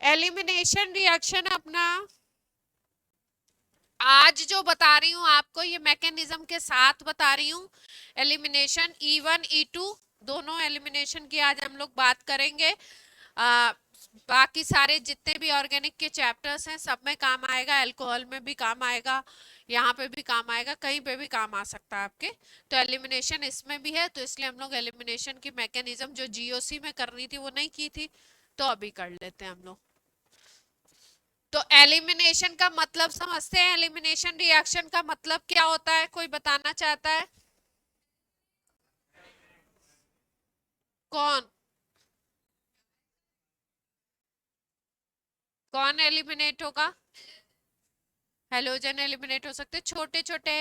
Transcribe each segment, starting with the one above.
Elimination reaction अपना आज जो बता रही हूँ आपको, ये मैकेनिज्म के साथ बता रही हूँ। एलिमिनेशन E1 E2 दोनों एलिमिनेशन की आज हम लोग बात करेंगे। बाकी सारे जितने भी ऑर्गेनिक के चैप्टर्स हैं सब में काम आएगा, अल्कोहल में भी काम आएगा, यहाँ पे भी काम आएगा, कहीं पे भी काम आ सकता है आपके। तो एलिमिनेशन इसमें भी है, तो इसलिए हम लोग एलिमिनेशन की मैकेनिज्म जो जीओसी में करनी थी वो नहीं की थी, तो अभी कर लेते हैं हम लोग। तो एलिमिनेशन का मतलब समझते हैं। एलिमिनेशन रिएक्शन का मतलब क्या होता है, कोई बताना चाहता है? कौन कौन एलिमिनेट होगा? हेलोजन एलिमिनेट हो सकते, छोटे छोटे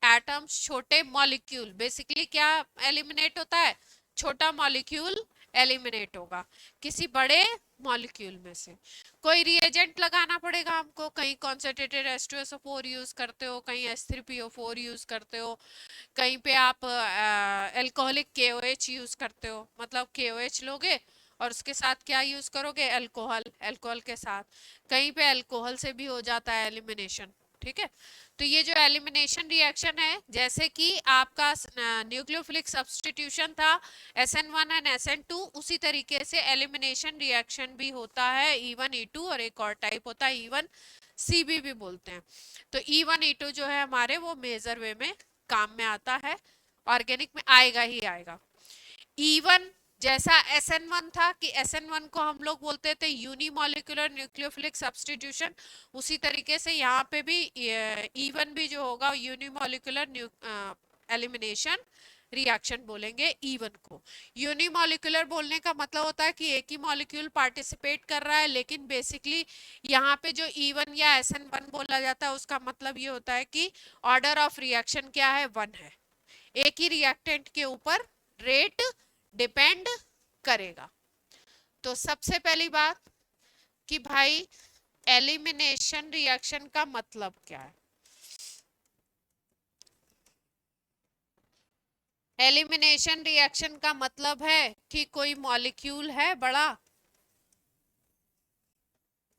एटम्स, छोटे मॉलिक्यूल। बेसिकली क्या एलिमिनेट होता है? छोटा मॉलिक्यूल एलिमिनेट होगा किसी बड़े मॉलिक्यूल में से। कोई रिएजेंट लगाना पड़ेगा हमको, कहीं कॉन्सेंट्रेटेड H2SO4 यूज करते हो, कहीं H3PO4 यूज करते हो, कहीं पे आप अल्कोहलिक KOH यूज करते हो, मतलब KOH लोगे और उसके साथ क्या यूज करोगे? अल्कोहल, अल्कोहल के साथ। कहीं पे अल्कोहल से भी हो जाता है एलिमिनेशन। ठीक है, तो ये जो एलिमिनेशन रिएक्शन है, जैसे कि आपका न्यूक्लियोफिलिक सब्स्टिट्यूशन था SN1 एंड SN2, उसी तरीके से एलिमिनेशन रिएक्शन भी होता है E1 E2, और एक और टाइप होता है E1 CB भी बोलते हैं। तो E1 E2 जो है हमारे, वो मेजर वे में काम में आता है, ऑर्गेनिक में आएगा ही आएगा। E1 जैसा SN1 था कि SN1 को हम लोग बोलते थे यूनिमोलिकुलर न्यूक्लियोफिलिक सब्स्टिट्यूशन, उसी तरीके से यहाँ पे भी E1 भी जो होगा यूनिमोलिकुलर एलिमिनेशन रिएक्शन बोलेंगे E1 को। यूनिमोलिकुलर बोलने का मतलब होता है कि एक ही मॉलिक्यूल पार्टिसिपेट कर रहा है, लेकिन बेसिकली यहाँ पे जो E1 या SN1 बोला जाता है उसका मतलब ये होता है कि ऑर्डर ऑफ रिएक्शन क्या है? 1 है। एक ही रिएक्टेंट के ऊपर रेट डिपेंड करेगा। तो सबसे पहली बात कि भाई एलिमिनेशन रिएक्शन का मतलब क्या है? एलिमिनेशन रिएक्शन का मतलब है कि कोई मॉलिक्यूल है बड़ा,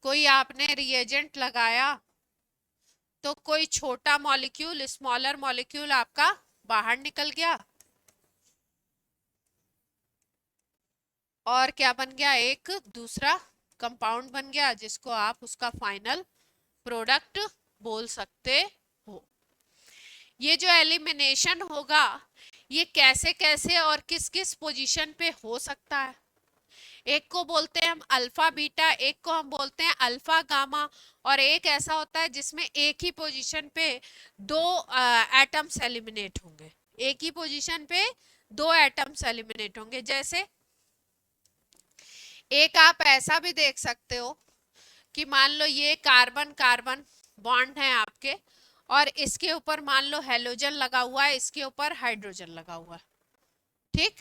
कोई आपने रिएजेंट लगाया, तो कोई छोटा मॉलिक्यूल, स्मॉलर मॉलिक्यूल आपका बाहर निकल गया, और क्या बन गया? एक दूसरा कंपाउंड बन गया, जिसको आप उसका फाइनल प्रोडक्ट बोल सकते हो। ये जो एलिमिनेशन होगा, ये कैसे कैसे और किस किस पोजीशन पे हो सकता है? एक को बोलते हैं हम अल्फा बीटा, एक को हम बोलते हैं अल्फा गामा, और एक ऐसा होता है जिसमें एक ही पोजीशन पे दो एटम्स एलिमिनेट होंगे। एक ही पोजीशन पे दो एटम्स एलिमिनेट होंगे। जैसे एक आप ऐसा भी देख सकते हो कि मान लो ये कार्बन कार्बन बॉन्ड है आपके, और इसके ऊपर मान लो हेलोजन लगा हुआ है, इसके ऊपर हाइड्रोजन लगा हुआ है। ठीक,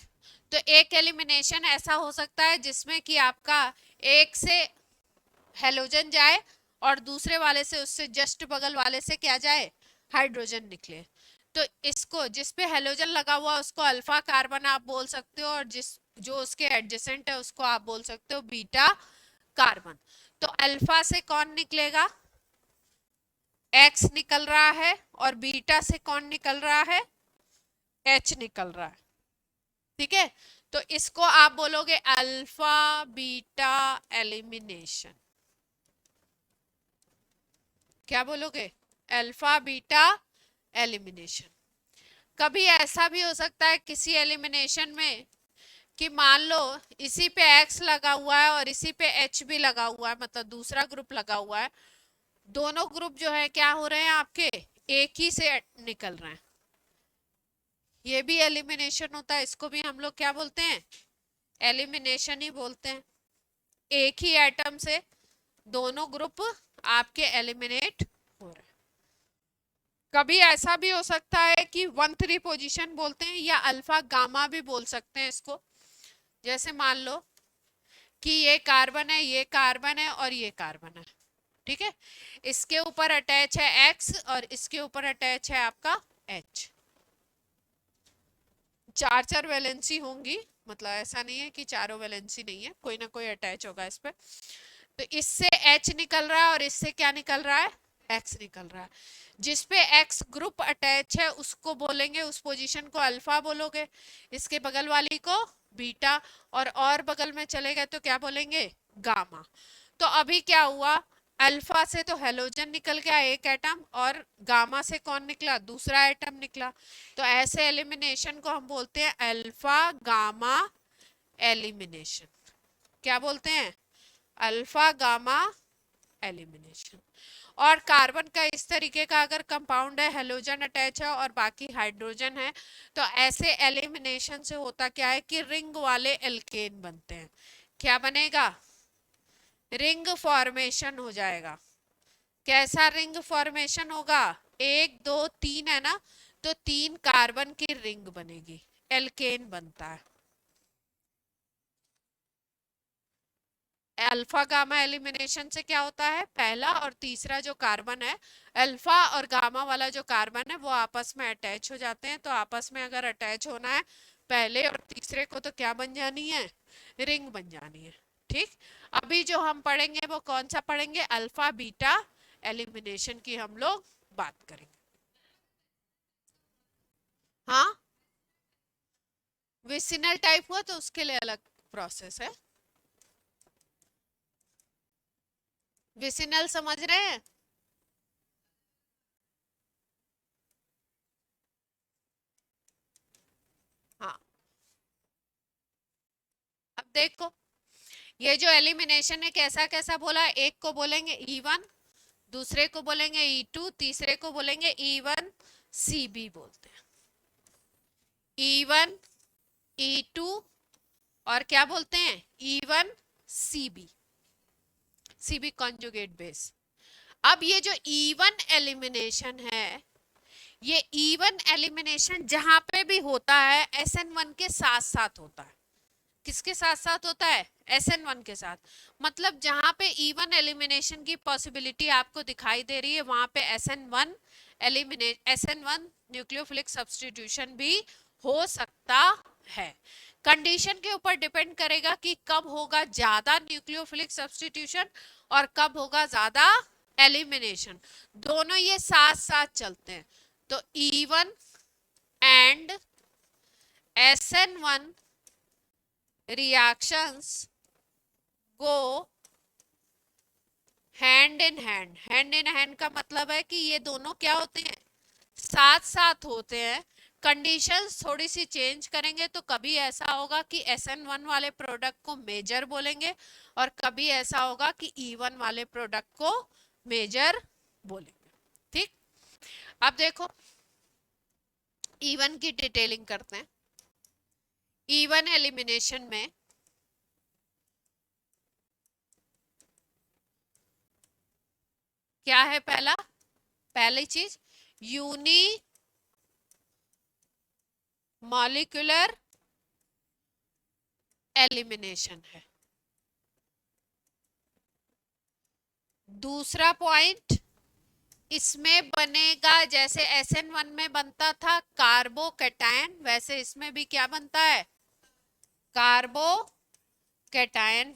तो एक एलिमिनेशन ऐसा हो सकता है जिसमें कि आपका एक से हेलोजन जाए और दूसरे वाले से, उससे जस्ट बगल वाले से क्या जाए? हाइड्रोजन निकले। तो इसको, जिस पे हेलोजन लगा हुआ उसको अल्फा कार्बन आप बोल सकते हो, और जिस जो उसके एडजेसेंट है उसको आप बोल सकते हो बीटा कार्बन। तो अल्फा से कौन निकलेगा? X निकल रहा है, और बीटा से कौन निकल रहा है? H निकल रहा है। ठीक है, तो इसको आप बोलोगे अल्फा बीटा एलिमिनेशन। क्या बोलोगे? Alpha beta elimination. कभी ऐसा भी हो सकता है किसी एलिमिनेशन में कि मान लो इसी पे X लगा हुआ है और इसी पे H भी लगा हुआ है, मतलब दूसरा ग्रुप लगा हुआ है, दोनों ग्रुप जो है क्या हो रहे हैं आपके? एक ही से निकल रहे हैं। ये भी एलिमिनेशन होता है, इसको भी हम लोग क्या बोलते हैं? एलिमिनेशन ही बोलते हैं। एक ही एटम से दोनों ग्रुप आपके एलिमिनेट हो रहे हैं। कभी ऐसा भी हो सकता है कि 1,3 पोजीशन बोलते हैं, या अल्फा गामा भी बोल सकते हैं इसको। जैसे मान लो कि ये कार्बन है, ये कार्बन है, और ये कार्बन है। ठीक है, इसके ऊपर अटैच है X और इसके ऊपर अटैच है आपका H। चार चार वैलेंसी होंगी, मतलब ऐसा नहीं है कि चारों वैलेंसी नहीं है, कोई ना कोई अटैच होगा इस पे। तो इससे H निकल रहा है और इससे क्या निकल रहा है, X निकल रहा है। जिसपे X ग्रुप अटैच है उसको बोलेंगे, उस पोजीशन को अल्फा बोलोगे, इसके बगल वाली को बीटा, और बगल में चले गए तो क्या बोलेंगे, गामा। तो अभी क्या हुआ, अल्फा से तो हेलोजन निकल गया एक एटम, और गामा से कौन निकला, दूसरा एटम निकला। तो ऐसे एलिमिनेशन को हम बोलते हैं अल्फा गामा एलिमिनेशन। क्या बोलते हैं, अल्फा गामा एलिमिनेशन। और कार्बन का इस तरीके का अगर कंपाउंड है, हेलोजन अटैच है और बाकी हाइड्रोजन है, तो ऐसे एलिमिनेशन से होता क्या है कि रिंग वाले एल्केन बनते हैं। क्या बनेगा, रिंग फॉर्मेशन हो जाएगा। कैसा रिंग फॉर्मेशन होगा, 1 2 3 है ना, तो 3 कार्बन की रिंग बनेगी, एल्केन बनता है। अल्फा गामा एलिमिनेशन से क्या होता है, पहला और तीसरा जो कार्बन है, अल्फा और गामा वाला जो कार्बन है वो आपस में अटैच हो जाते हैं। तो आपस में अगर अटैच होना है पहले और तीसरे को, तो क्या बन जानी है, रिंग बन जानी है। ठीक, अभी जो हम पढ़ेंगे वो कौन सा पढ़ेंगे, अल्फा बीटा एलिमिनेशन की हम लोग बात करेंगे। हाँ, विसिनल टाइप हुआ तो उसके लिए अलग प्रोसेस है। विसिनल समझ रहे हैं, हाँ। अब देखो, ये जो एलिमिनेशन है कैसा कैसा बोला, एक को बोलेंगे E1, दूसरे को बोलेंगे E2, तीसरे को बोलेंगे E1 CB बोलते हैं। E1 E2 और क्या बोलते हैं, E1 CB, CB conjugate base. अब ये जो E1 एलिमिनेशन है, ये E1 एलिमिनेशन जहां पे भी होता है SN1 के साथ साथ होता है। किसके साथ साथ होता है, SN1 के साथ। मतलब जहां पे E1 एलिमिनेशन की पॉसिबिलिटी आपको दिखाई दे रही है, वहां पे SN1 SN1 न्यूक्लियोफिलिक सब्स्टिट्यूशन भी हो सकता है। कंडीशन के ऊपर डिपेंड करेगा कि कब होगा ज्यादा न्यूक्लियोफिलिक सब्स्टिट्यूशन और कब होगा ज्यादा एलिमिनेशन। दोनों ये साथ साथ चलते हैं। तो E1 and SN1 reactions go hand in hand. Hand in hand का मतलब है कि ये दोनों क्या होते हैं, साथ साथ होते हैं। कंडीशंस थोड़ी सी चेंज करेंगे तो कभी ऐसा होगा कि SN1 वाले प्रोडक्ट को मेजर बोलेंगे और कभी ऐसा होगा कि E1 वाले प्रोडक्ट को मेजर बोलेंगे। ठीक, अब देखो E1 की डिटेलिंग करते हैं। E1 एलिमिनेशन में क्या है, पहली चीज यूनी मॉलिक्यूलर एलिमिनेशन है। दूसरा पॉइंट, इसमें बनेगा जैसे SN1 में बनता था कार्बोकैटायन, वैसे इसमें भी क्या बनता है, कार्बोकैटायन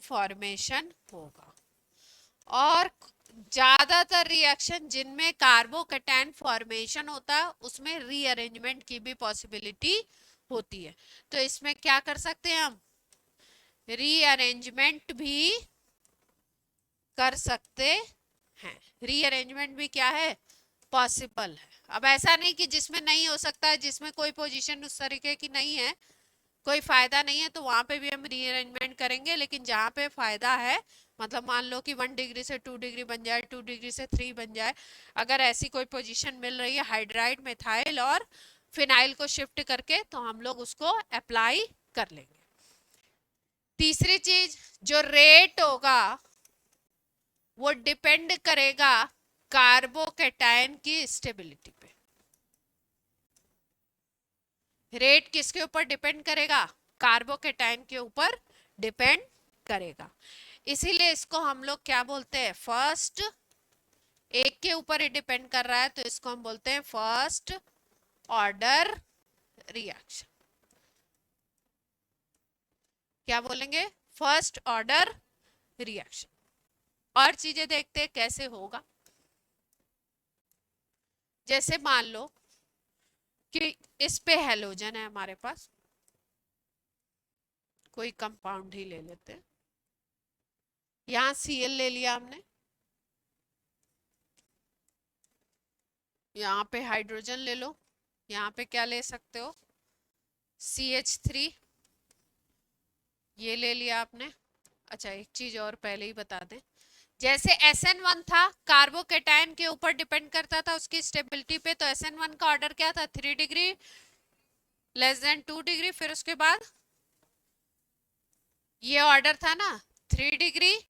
फॉर्मेशन होगा। और ज्यादातर रिएक्शन जिनमें कार्बोकैटायन फॉर्मेशन होता है उसमें रीअरेंजमेंट की भी पॉसिबिलिटी होती है। तो इसमें क्या कर सकते हैं हम, रीअरेंजमेंट भी कर सकते हैं। रीअरेंजमेंट भी क्या है, पॉसिबल है। अब ऐसा नहीं कि जिसमें नहीं हो सकता है, जिसमें कोई पोजीशन उस तरीके की नहीं है, कोई फायदा नहीं है, तो वहां पे भी हम रीअरेंजमेंट करेंगे। लेकिन जहाँ पे फायदा है, मतलब मान लो कि 1 डिग्री से 2 डिग्री बन जाए, 2 डिग्री से 3 बन जाए, अगर ऐसी कोई पोजीशन मिल रही है हाइड्राइड मिथाइल और फिनाइल को शिफ्ट करके, तो हम लोग उसको अप्लाई कर लेंगे। तीसरी चीज, जो रेट होगा वो डिपेंड करेगा कार्बोकैटायन की स्टेबिलिटी पे। रेट किसके ऊपर डिपेंड करेगा, कार्बोकैटायन के ऊपर डिपेंड करेगा। इसीलिए इसको हम लोग क्या बोलते हैं, फर्स्ट, एक के ऊपर ही डिपेंड कर रहा है तो इसको हम बोलते हैं फर्स्ट ऑर्डर रिएक्शन। क्या बोलेंगे, फर्स्ट ऑर्डर रिएक्शन। और चीजें देखते हैं कैसे होगा। जैसे मान लो कि इस पे हेलोजन है हमारे पास, कोई कंपाउंड ही ले लेते हैं, यहां Cl ले लिया हमने, यहाँ पे हाइड्रोजन ले लो, यहाँ पे क्या ले सकते हो CH3, ये ले लिया आपने। अच्छा एक चीज और पहले ही बता दें, जैसे SN1 था कार्बोकेटायन के ऊपर डिपेंड करता था उसकी स्टेबिलिटी पे, तो SN1 का ऑर्डर क्या था 3 डिग्री लेस देन 2 डिग्री, फिर उसके बाद ये ऑर्डर था ना 3 डिग्री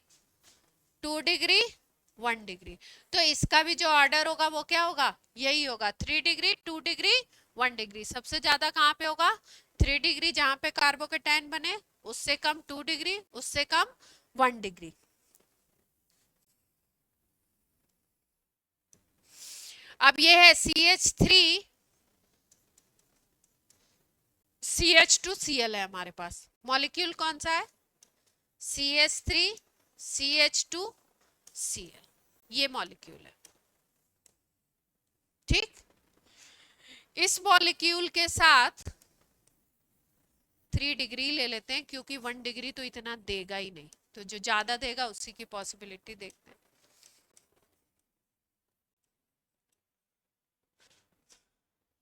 2 डिग्री 1 डिग्री, तो इसका भी जो ऑर्डर होगा वो क्या होगा, यही होगा 3 डिग्री 2 डिग्री 1 डिग्री। सबसे ज्यादा कहाँ पे होगा 3 डिग्री जहां पे कार्बोकेटायन बने, उससे कम 2 डिग्री, उससे कम 1 डिग्री। अब ये है CH3 CH2Cl है हमारे पास, मॉलिक्यूल कौन सा है CH3 CH2Cl, ये मॉलिक्यूल है। ठीक, इस मॉलिक्यूल के साथ 3 डिग्री ले लेते हैं क्योंकि 1 डिग्री तो इतना देगा ही नहीं, तो जो ज्यादा देगा उसी की पॉसिबिलिटी देखते हैं।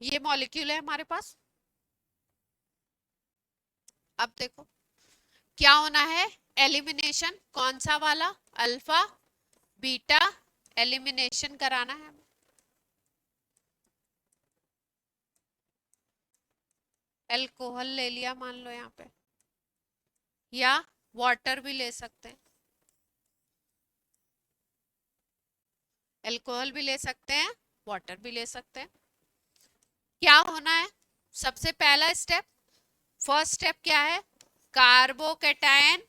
ये मॉलिक्यूल है हमारे पास। अब देखो क्या होना है, एलिमिनेशन, कौन सा वाला, अल्फा बीटा एलिमिनेशन कराना है। अल्कोहल ले लिया मान लो यहाँ पे, या वाटर भी ले सकते हैं, अल्कोहल भी ले सकते हैं वाटर भी ले सकते हैं। क्या होना है, सबसे पहला स्टेप, फर्स्ट स्टेप क्या है, कार्बोकेटायन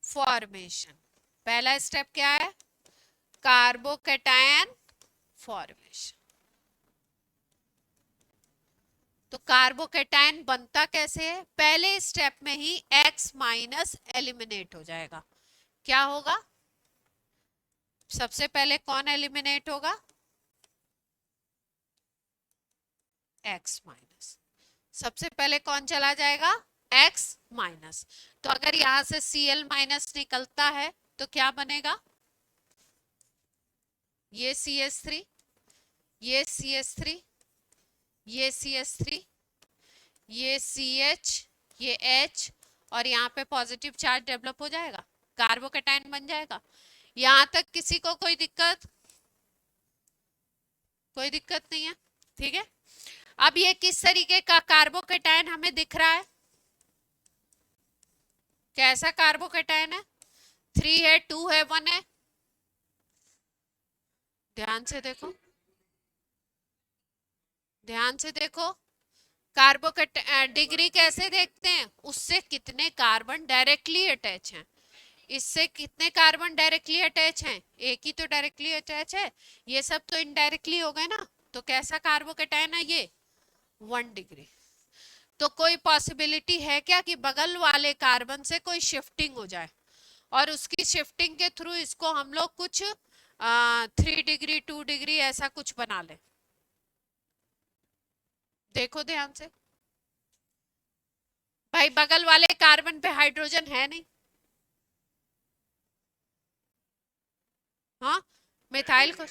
फॉर्मेशन। पहला स्टेप क्या है, कार्बोकेटायन फॉर्मेशन। तो कार्बोकेटायन बनता कैसे है, पहले स्टेप में ही X माइनस एलिमिनेट हो जाएगा। क्या होगा, सबसे पहले कौन एलिमिनेट होगा, X माइनस, सबसे पहले कौन चला जाएगा X माइनस। तो अगर यहां से Cl माइनस निकलता है तो क्या बनेगा, ये CH3, ये CH3, ये CH3, ये CH, ये H, और यहाँ पे पॉजिटिव चार्ज डेवलप हो जाएगा, कार्बोकेटायन बन जाएगा। यहां तक किसी को कोई दिक्कत, कोई दिक्कत नहीं है, ठीक है। अब ये किस तरीके का कार्बोकेटायन हमें दिख रहा है, कैसा कार्बोकेटायन है, 3 है 2 है 1 है, ध्यान से देखो, ध्यान से देखो, कार्बोकेट डिग्री कैसे देखते हैं, उससे कितने कार्बन डायरेक्टली अटैच हैं, इससे कितने कार्बन डायरेक्टली अटैच हैं, एक ही तो डायरेक्टली अटैच है, ये सब तो इनडायरेक्टली हो गए ना। तो कैसा कार्बोकेटायन है ये 1 डिग्री। तो कोई पॉसिबिलिटी है क्या कि बगल वाले कार्बन से कोई शिफ्टिंग हो जाए, और उसकी शिफ्टिंग के थ्रू इसको हम लोग कुछ 3 डिग्री 2 डिग्री ऐसा कुछ बना ले। देखो ध्यान से भाई, बगल वाले कार्बन पे हाइड्रोजन है नहीं, हाँ, मिथाइल को,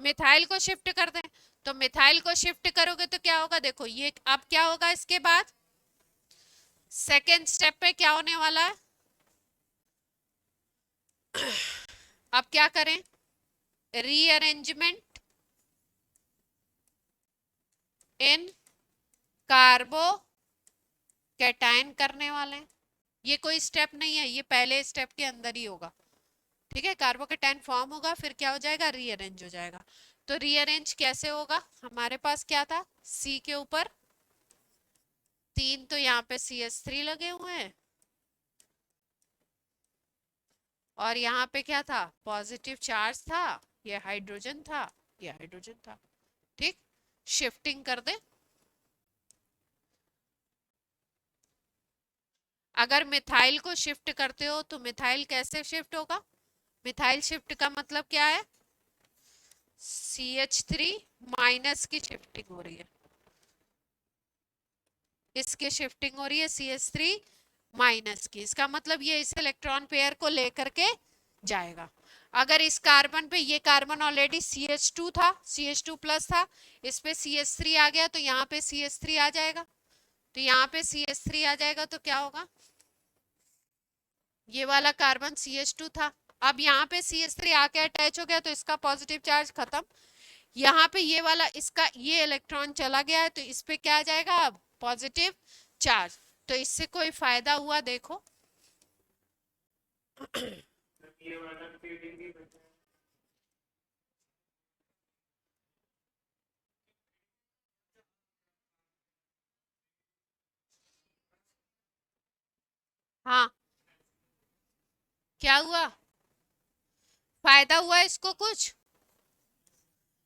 मिथाइल को शिफ्ट कर दें, तो मिथाइल को शिफ्ट करोगे तो क्या होगा, देखो ये अब क्या होगा, इसके बाद सेकेंड स्टेप पे क्या होने वाला है, अब क्या करें, रीअरेंजमेंट इन कार्बो कैटायन करने वाले हैं। ये कोई स्टेप नहीं है, ये पहले स्टेप के अंदर ही होगा, ठीक है। कार्बोकेटायन फॉर्म होगा, फिर क्या हो जाएगा, रीअरेंज हो जाएगा। तो रीअरेंज कैसे होगा, हमारे पास क्या था, C के ऊपर 3, तो यहाँ पे CH3 लगे हुए हैं, और यहाँ पे क्या था, पॉजिटिव चार्ज था, ये हाइड्रोजन था, ये हाइड्रोजन था, ठीक। शिफ्टिंग कर दे, अगर मिथाइल को शिफ्ट करते हो तो मिथाइल कैसे शिफ्ट होगा? मिथाइल शिफ्ट का मतलब क्या है? CH3 माइनस की शिफ्टिंग हो रही है, इसकी शिफ्टिंग हो रही है CH3 माइनस की। इसका मतलब ये इस इलेक्ट्रॉन पेयर को लेकर के जाएगा। अगर इस कार्बन पे, ये कार्बन ऑलरेडी CH2 था, CH2 प्लस था, इस पे CH3 आ गया तो यहाँ पे CH3 आ जाएगा, तो यहाँ पे CH3 आ जाएगा तो क्या होगा? ये वाला कार्बन CH2 था, अब यहाँ पे CH3 आके अटैच हो गया तो इसका पॉजिटिव चार्ज खत्म। यहाँ पे ये वाला, इसका ये इलेक्ट्रॉन चला गया है तो इस पे क्या आ जाएगा? अब पॉजिटिव चार्ज। तो इससे कोई फायदा हुआ? देखो हाँ, क्या हुआ? फायदा हुआ इसको कुछ?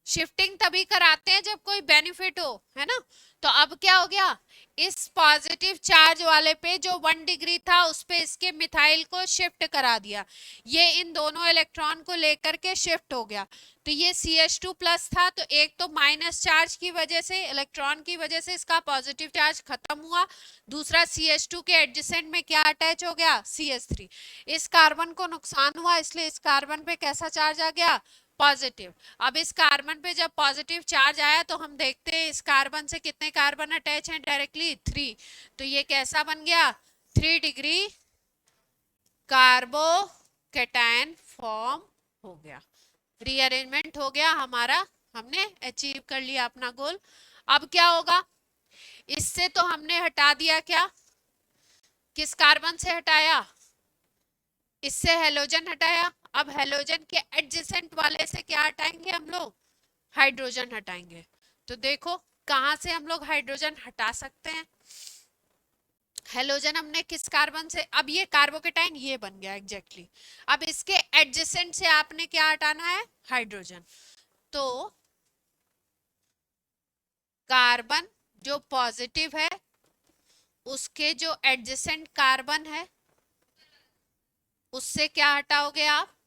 शिफ्टिंग तभी कराते हैं जब कोई बेनिफिट हो, है ना? तो अब क्या हो गया? इस पॉजिटिव चार्ज वाले पे जो 1 डिग्री था उस पे इसके मिथाइल को शिफ्ट करा दिया, ये इन दोनों इलेक्ट्रॉन को लेकर के शिफ्ट हो गया। तो ये CH2 प्लस था, तो एक तो माइनस चार्ज की वजह से, इलेक्ट्रॉन की वजह से इसका पॉजिटिव चार्ज खत्म हुआ, दूसरा CH2 के एडजेसेंट में क्या अटैच हो गया? CH3। इस कार्बन को नुकसान हुआ, इसलिए इस कार्बन पे कैसा चार्ज आ गया? पॉजिटिव। अब इस कार्बन पे जब पॉजिटिव चार्ज आया तो हम देखते हैं इस कार्बन से कितने कार्बन अटैच हैं? डायरेक्टली 3। तो ये कैसा बन गया? 3 डिग्री कार्बोकैटायन फॉर्म हो गया, रीअरेंजमेंट हो गया हमारा, हमने अचीव कर लिया अपना गोल। अब क्या होगा? इससे तो हमने हटा दिया, क्या? किस कार्बन से हटाया? इससे हेलोजन हटाया। अब हेलोजन के एडजेसेंट वाले से क्या हटाएंगे हम लोग? हाइड्रोजन हटाएंगे। तो देखो कहां से हम लोग हाइड्रोजन हटा सकते हैं। हेलोजन हमने किस कार्बन से, अब ये कार्बोकेटाइन ये बन गया एग्जैक्टली, अब इसके एडजेसेंट से आपने क्या हटाना है? हाइड्रोजन। तो कार्बन जो पॉजिटिव है उसके जो एडजेसेंट कार्बन है उससे क्या हटाओगे आप?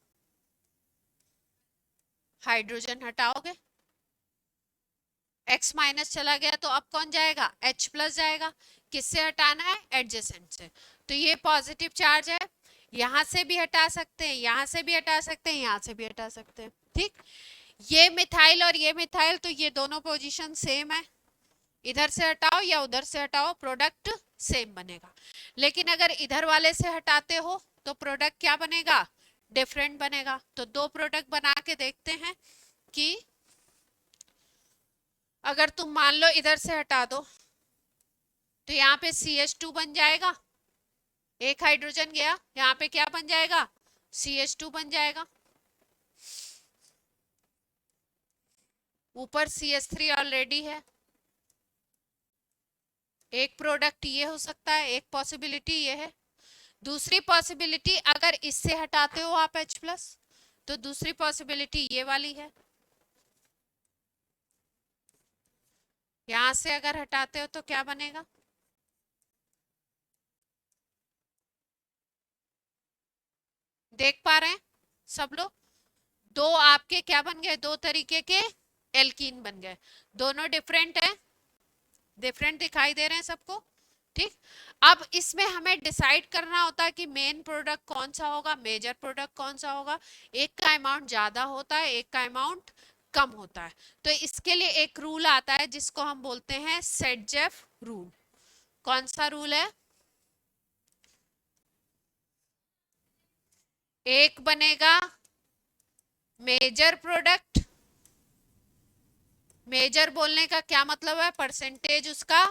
हाइड्रोजन हटाओगे। X माइनस चला गया तो अब कौन जाएगा? H प्लस जाएगा। किससे हटाना है? एडजेसेंट से। तो ये पॉजिटिव चार्ज है, यहां से भी हटा सकते हैं, यहां से भी हटा सकते हैं, यहां से भी हटा सकते हैं। ठीक, ये मिथाइल और ये मिथाइल, तो ये दोनों पोजीशन सेम है, इधर से हटाओ या उधर से हटाओ प्रोडक्ट सेम बनेगा। लेकिन अगर इधर वाले से हटाते हो तो प्रोडक्ट क्या बनेगा? डिफरेंट बनेगा। तो दो प्रोडक्ट बना के देखते हैं कि अगर तुम मान लो इधर से हटा दो तो यहाँ पे CH2 बन जाएगा, एक हाइड्रोजन गया, यहाँ पे क्या बन जाएगा? CH2 बन जाएगा। ऊपर CH3 ऑलरेडी है। एक प्रोडक्ट ये हो सकता है, एक पॉसिबिलिटी ये है। दूसरी पॉसिबिलिटी, अगर इससे हटाते हो आप H प्लस तो दूसरी पॉसिबिलिटी ये वाली है, यहां से अगर हटाते हो तो क्या बनेगा? देख पा रहे हैं सब लोग? दो आपके क्या बन गए? दो तरीके के एल्कीन बन गए, दोनों डिफरेंट है, डिफरेंट दिखाई दे रहे हैं सबको। ठीक, अब इसमें हमें डिसाइड करना होता है कि मेन प्रोडक्ट कौन सा होगा, मेजर प्रोडक्ट कौन सा होगा। एक का अमाउंट ज्यादा होता है, एक का अमाउंट कम होता है। तो इसके लिए एक रूल आता है जिसको हम बोलते हैं सेडजेफ रूल। कौन सा रूल है? एक बनेगा मेजर प्रोडक्ट, मेजर बोलने का क्या मतलब है? परसेंटेज उसका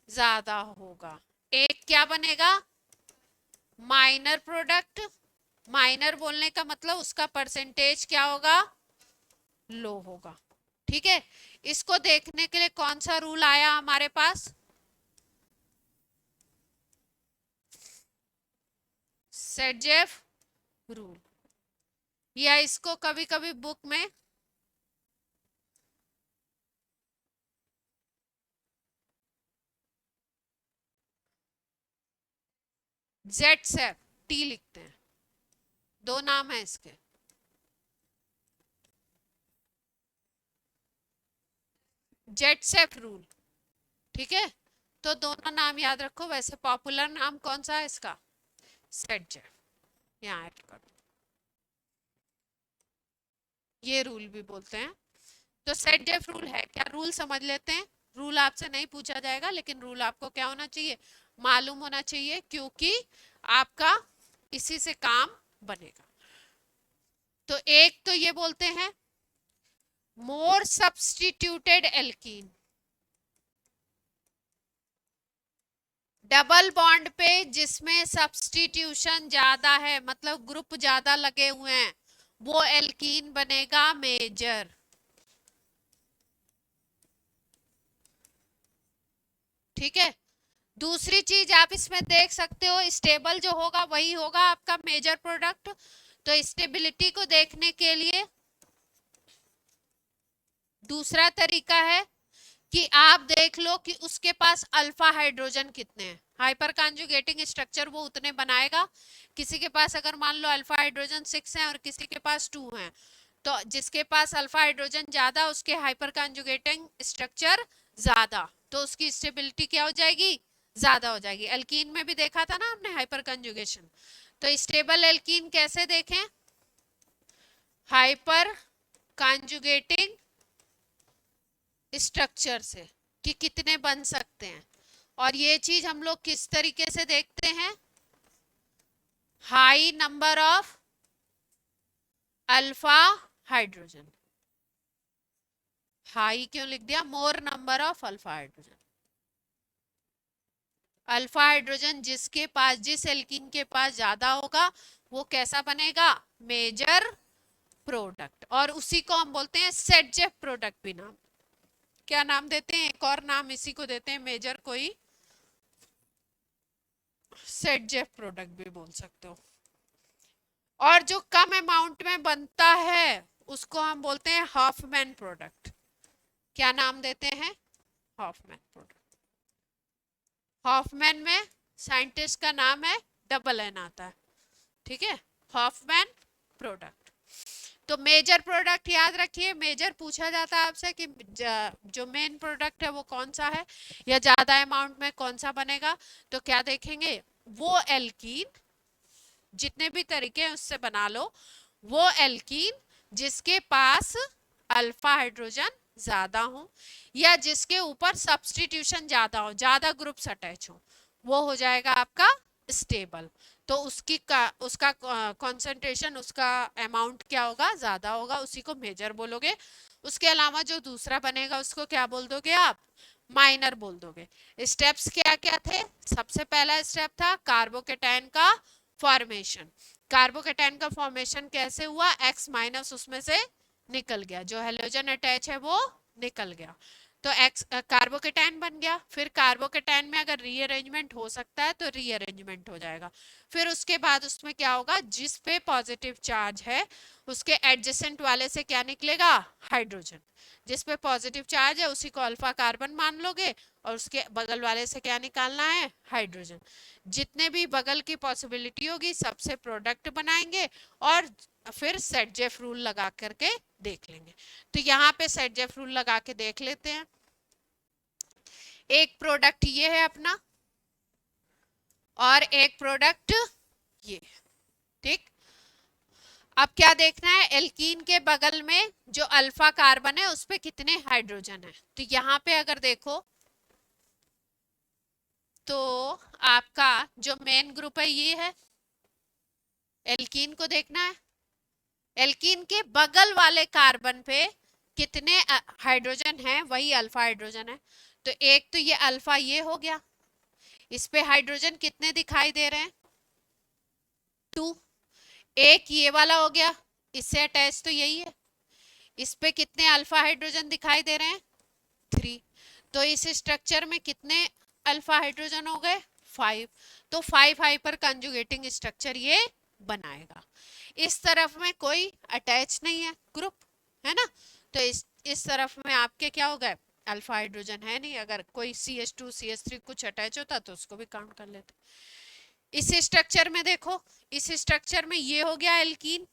ज्यादा होगा। एक क्या बनेगा? माइनर प्रोडक्ट, माइनर बोलने का मतलब उसका परसेंटेज क्या होगा? लो होगा। ठीक है, इसको देखने के लिए कौन सा रूल आया हमारे पास? सेडजेफ रूल, या इसको कभी कभी बुक में जेड सेफ टी लिखते हैं, दो नाम है इसके। जेड सेफ रूल, ठीक है। तो दोनों नाम याद रखो। वैसे पॉपुलर नाम कौन सा है इसका? सेट जेफ, यहाँ ऐड कर दो। ये रूल भी बोलते हैं। तो सेट जेफ रूल है क्या? रूल समझ लेते हैं। रूल आपसे नहीं पूछा जाएगा, लेकिन रूल आपको क्या होना चाहिए? मालूम होना चाहिए, क्योंकि आपका इसी से काम बनेगा। तो एक तो ये बोलते हैं मोर सब्स्टिट्यूटेड एल्कीन, डबल बॉन्ड पे जिसमें सब्स्टिट्यूशन ज्यादा है, मतलब ग्रुप ज्यादा लगे हुए हैं, वो एल्कीन बनेगा मेजर। ठीक है। दूसरी चीज आप इसमें देख सकते हो, स्टेबल जो होगा वही होगा आपका मेजर प्रोडक्ट। तो स्टेबिलिटी को देखने के लिए दूसरा तरीका है कि आप देख लो कि उसके पास अल्फा हाइड्रोजन कितने हैं। हाइपर कॉन्जुगेटिंग स्ट्रक्चर वो उतने बनाएगा। किसी के पास अगर मान लो अल्फा हाइड्रोजन 6 है और किसी के पास 2 है, तो जिसके पास अल्फा हाइड्रोजन ज्यादा उसके हाइपर कॉन्जुगेटिंग स्ट्रक्चर ज्यादा, तो उसकी स्टेबिलिटी क्या हो जाएगी? ज्यादा हो जाएगी। एल्कीन में भी देखा था ना हमने हाइपर कॉन्जुगेशन। तो स्टेबल एल्कीन कैसे देखें? हाइपर कॉन्जुगेटिंग स्ट्रक्चर से कि कितने बन सकते हैं। और ये चीज हम लोग किस तरीके से देखते हैं? High number of alpha hydrogen. High क्यों लिख दिया? मोर number of alpha hydrogen. Alpha hydrogen जिसके पास, जिस एल्कीन के पास ज्यादा होगा, वो कैसा बनेगा? Major product. और उसी को हम बोलते हैं सेट जेफ प्रोडक्ट भी नाम। क्या नाम देते हैं? एक और नाम इसी को देते हैं मेजर, कोई सेट जेफ प्रोडक्ट भी बोल सकते हो। और जो कम अमाउंट में बनता है उसको हम बोलते हैं हॉफमैन प्रोडक्ट। क्या नाम देते हैं? Hoffmann product. हॉफमैन में साइंटिस्ट का नाम है, डबल एन आता है, ठीक है। Hoffmann product. तो मेजर प्रोडक्ट याद रखिए। मेजर पूछा जाता है आपसे कि जो मेन प्रोडक्ट है वो कौन सा है, या ज्यादा अमाउंट में कौन सा बनेगा। तो क्या देखेंगे? वो एल्कीन, जितने भी तरीके हैं उससे बना लो, वो एल्कीन जिसके पास अल्फा हाइड्रोजन ज्यादा हो, या जिसके ऊपर सब्स्टिट्यूशन ज्यादा हो, ज्यादा ग्रुप्स अटैच हो, वो हो जाएगा आपका स्टेबल। तो उसका कंसंट्रेशन, उसका अमाउंट क्या होगा? ज्यादा होगा, उसी को मेजर बोलोगे। उसके अलावा जो दूसरा बनेगा उसको क्या बोल दोगे आप? माइनर बोल दोगे। स्टेप्स क्या क्या थे? सबसे पहला स्टेप था कार्बोकेटायन का फॉर्मेशन। कार्बोकेटायन का फॉर्मेशन कैसे हुआ? एक्स माइनस उसमें से निकल गया, जो हेलोजन अटैच है वो निकल गया, तो एक्स कार्बोकेटायन बन गया। फिर कार्बोकेटायन में अगर रीअरेंजमेंट हो सकता है तो रीअरेंजमेंट हो जाएगा। फिर उसके बाद उसमें क्या होगा? जिस पे पॉजिटिव चार्ज है उसके एडजेसेंट वाले से क्या निकलेगा? हाइड्रोजन। जिस पे पॉजिटिव चार्ज है उसी को अल्फा कार्बन मान लोगे, और उसके बगल वाले से क्या निकालना है? हाइड्रोजन। जितने भी बगल की पॉसिबिलिटी होगी सबसे प्रोडक्ट बनाएंगे, और फिर सेट जेफ रूल लगा करके देख लेंगे। तो यहाँ पे सेट जेफ रूल लगा के देख लेते हैं। एक प्रोडक्ट ये है अपना, और एक प्रोडक्ट ये, ठीक। अब क्या देखना है? एल्कीन के बगल में जो अल्फा कार्बन है उस पे कितने हाइड्रोजन है। तो यहाँ पे अगर देखो तो आपका जो मेन ग्रुप है ये है, एल्कीन को देखना है। एल्कीन के बगल वाले कार्बन पे कितने हाइड्रोजन है, वही अल्फा हाइड्रोजन है। तो एक तो ये अल्फा ये हो गया, इस पे हाइड्रोजन कितने दिखाई दे रहे हैं? 2। एक ये वाला हो गया, इससे अटैच तो यही है, इस पे कितने अल्फा हाइड्रोजन दिखाई दे रहे हैं? 3। तो इस स्ट्रक्चर में कितने अल्फा हाइड्रोजन हो गए? 5। तो 5 हाइपर कंजुगेटिंग स्ट्रक्चर ये बनाएगा। इस तरफ में कोई अटैच नहीं है ग्रुप, है ना। तो इस तरफ में आपके क्या हो गए? अल्फा हाइड्रोजन है नहीं। अगर कोई CH2 CH3 कुछ अटैच होता तो उसको भी काउंट कर लेते। इस स्ट्रक्चर में देखो, इस स्ट्रक्चर में ये हो गया एल्कीन,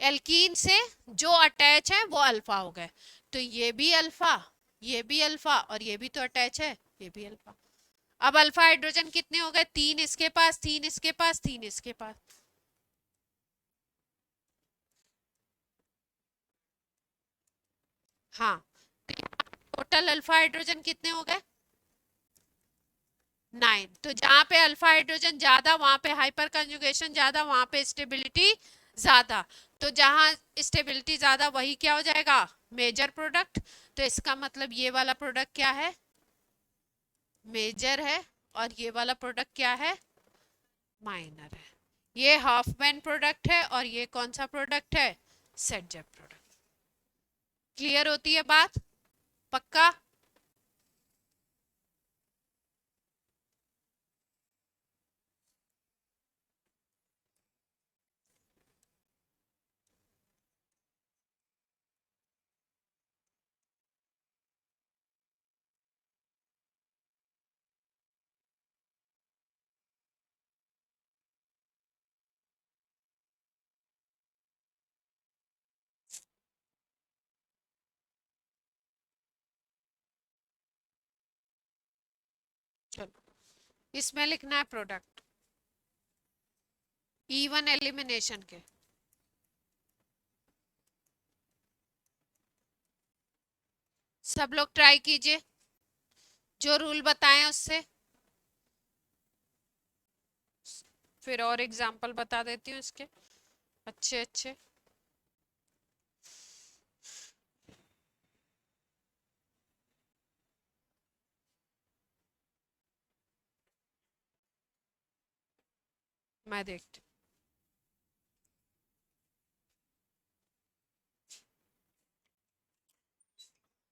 एल्कीन से जो अटैच है वो अल्फा हो गए, तो ये भी अल्फा, ये भी अल्फा, और ये भी तो अटैच है, ये भी अल्फा। अब अल्फा हाइड्रोजन कितने हो गए, तीन इसके पास, तीन इसके पास, तीन इसके पास। हाँ, तो टोटल अल्फा हाइड्रोजन कितने हो गए, 9। तो जहां पे अल्फा हाइड्रोजन ज्यादा वहां पे हाइपर कंजुगेशन ज्यादा, वहां पे स्टेबिलिटी ज्यादा। तो जहां स्टेबिलिटी ज्यादा वही क्या हो जाएगा, मेजर प्रोडक्ट। तो इसका मतलब ये वाला प्रोडक्ट क्या है, मेजर है, और ये वाला प्रोडक्ट क्या है, माइनर है। ये हाफ मैन प्रोडक्ट है, और ये कौन सा प्रोडक्ट है, सेटजेप प्रोडक्ट। क्लियर होती है बात, पक्का। चलो, इसमें लिखना है प्रोडक्ट, इवन एलिमिनेशन के। सब लोग ट्राई कीजिए, जो रूल बताएं उससे। फिर और एग्जांपल बता देती हूँ इसके अच्छे अच्छे। मैं देखती हूँ।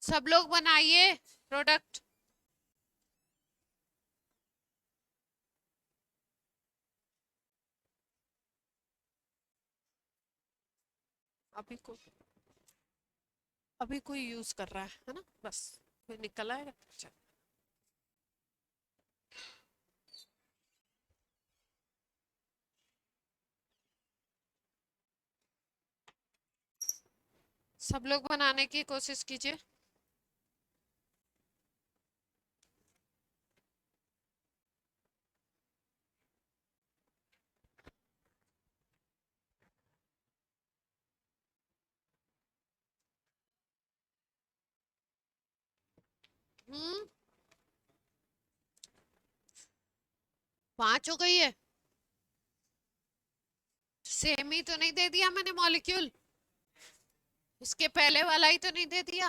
सब लोग बनाइए प्रोडक्ट। अभी को अभी कोई यूज कर रहा है ना, बस कोई निकल आएगा। चल, सब लोग बनाने की कोशिश कीजिए। हम्म, 5 हो गई है। सेम ही तो नहीं दे दिया मैंने मॉलिक्यूल, इसके पहले वाला ही तो नहीं दे दिया,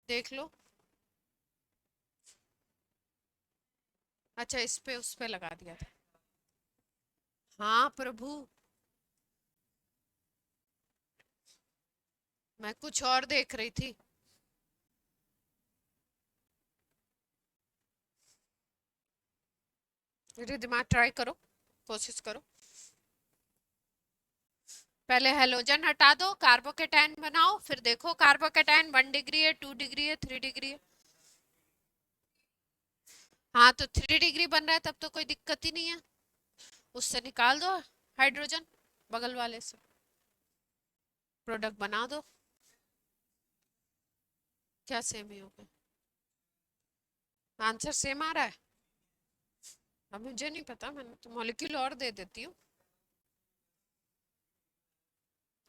देख लो। अच्छा, इस पे उस पे लगा दिया था। हाँ प्रभु, मैं कुछ और देख रही थी। मेरे दिमाग, ट्राई करो, कोशिश करो। पहले हेलोजन हटा दो, कार्बोकेटाइन बनाओ, फिर देखो कार्बोकेटाइन 1 डिग्री है, 2 डिग्री है, 3 डिग्री है। हाँ, तो 3 डिग्री बन रहा है तब तो कोई दिक्कत ही नहीं है, उससे निकाल दो हाइड्रोजन बगल वाले से, प्रोडक्ट बना दो। क्या सेम ही होगा, आंसर सेम आ रहा है। अब मुझे नहीं पता, मैंने तो मॉलिक्यूल और दे देती हूँ।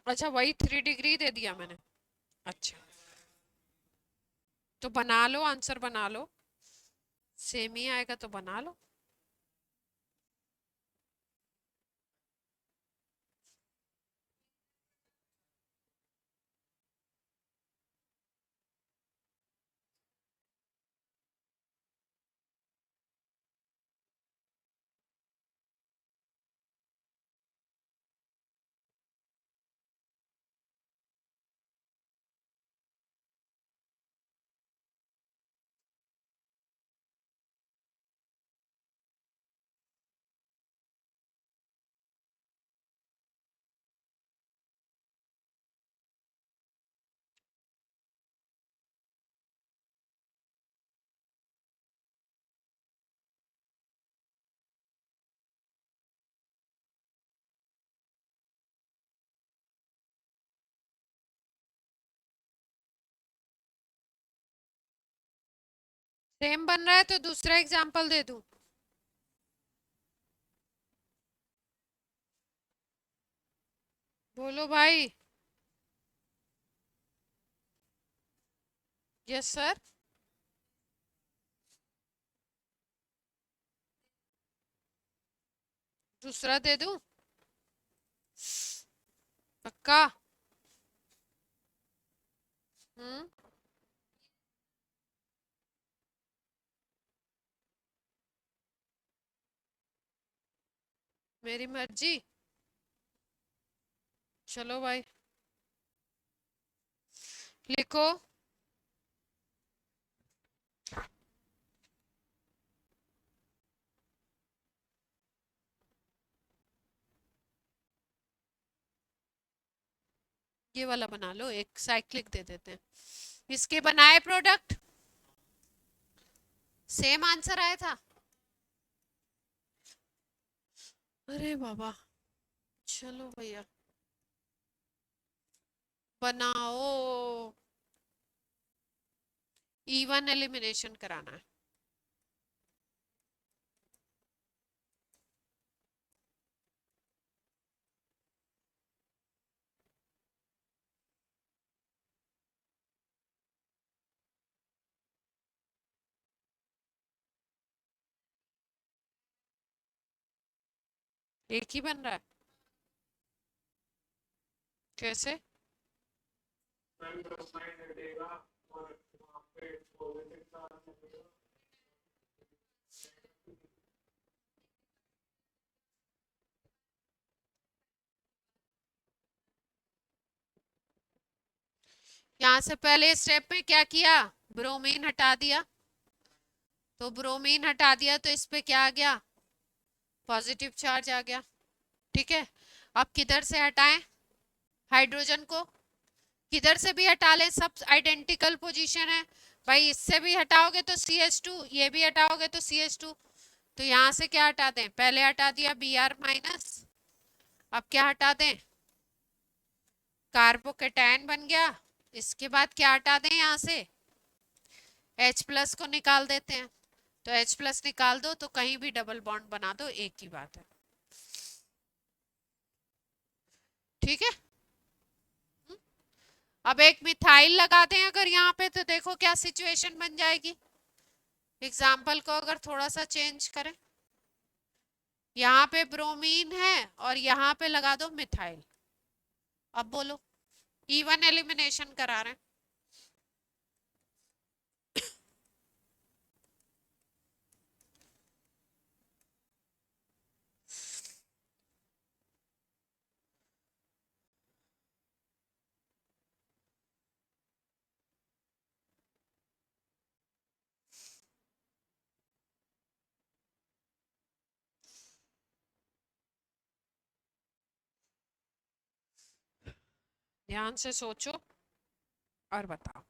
अच्छा, वही 3 डिग्री दे दिया मैंने। अच्छा, तो बना लो, आंसर बना लो, सेम ही आएगा तो बना लो। सेम बन रहा है तो दूसरा एग्जांपल दे दूं? बोलो भाई। Yes sir. दूसरा दे दूं? पक्का? हम्म। मेरी मर्जी। चलो भाई, लिखो। ये वाला बना लो, एक साइक्लिक दे देते हैं। इसके बनाए प्रोडक्ट सेम आंसर आया था। अरे बाबा। चलो भैया, बनाओ। इवन एलिमिनेशन कराना है। एक ही बन रहा है? कैसे? यहाँ से पहले स्टेप में क्या किया? ब्रोमीन हटा दिया। तो ब्रोमीन हटा दिया तो इस पे क्या आ गया? पॉजिटिव चार्ज आ गया। ठीक है। अब किधर से हटाएं हाइड्रोजन को? किधर से भी हटा लें, सब आइडेंटिकल पोजीशन है। भाई इससे भी हटाओगे तो CH2, ये भी हटाओगे तो CH2। तो यहां से क्या हटा दें? पहले हटा दिया Br-। अब क्या हटा दें? कार्बोकेटायन बन गया। इसके बाद क्या हटा दें यहाँ से? H+ को निकाल देते हैं। तो H+ निकाल दो तो कहीं भी डबल बॉन्ड बना दो, एक ही बात है। ठीक है। अब एक मिथाइल लगा दें अगर यहाँ पे, तो देखो क्या सिचुएशन बन जाएगी। एग्जाम्पल को अगर थोड़ा सा चेंज करें, यहाँ पे ब्रोमीन है और यहाँ पे लगा दो मिथाइल। अब बोलो, इवन एलिमिनेशन करा रहे हैं। ध्यान से सोचो और बताओ।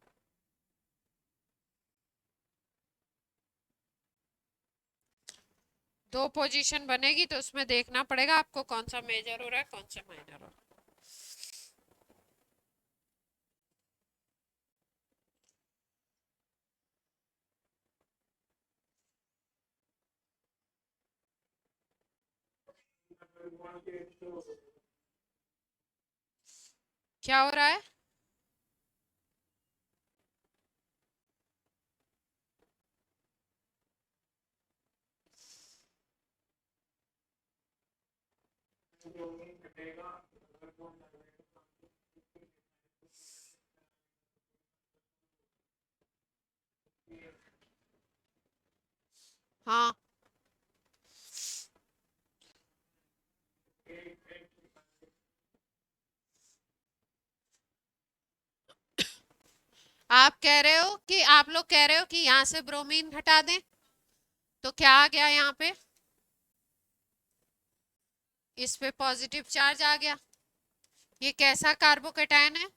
दो पोजीशन बनेगी तो उसमें देखना पड़ेगा आपको कौन सा मेजर हो रहा है, कौन सा माइनर हो रहा है। क्या हो रहा है? हाँ। आप कह रहे हो कि, आप लोग कह रहे हो कि यहाँ से ब्रोमीन हटा दें, तो क्या आ गया यहाँ पे? इस पे पॉजिटिव चार्ज आ गया। ये कैसा कार्बोकेटायन है?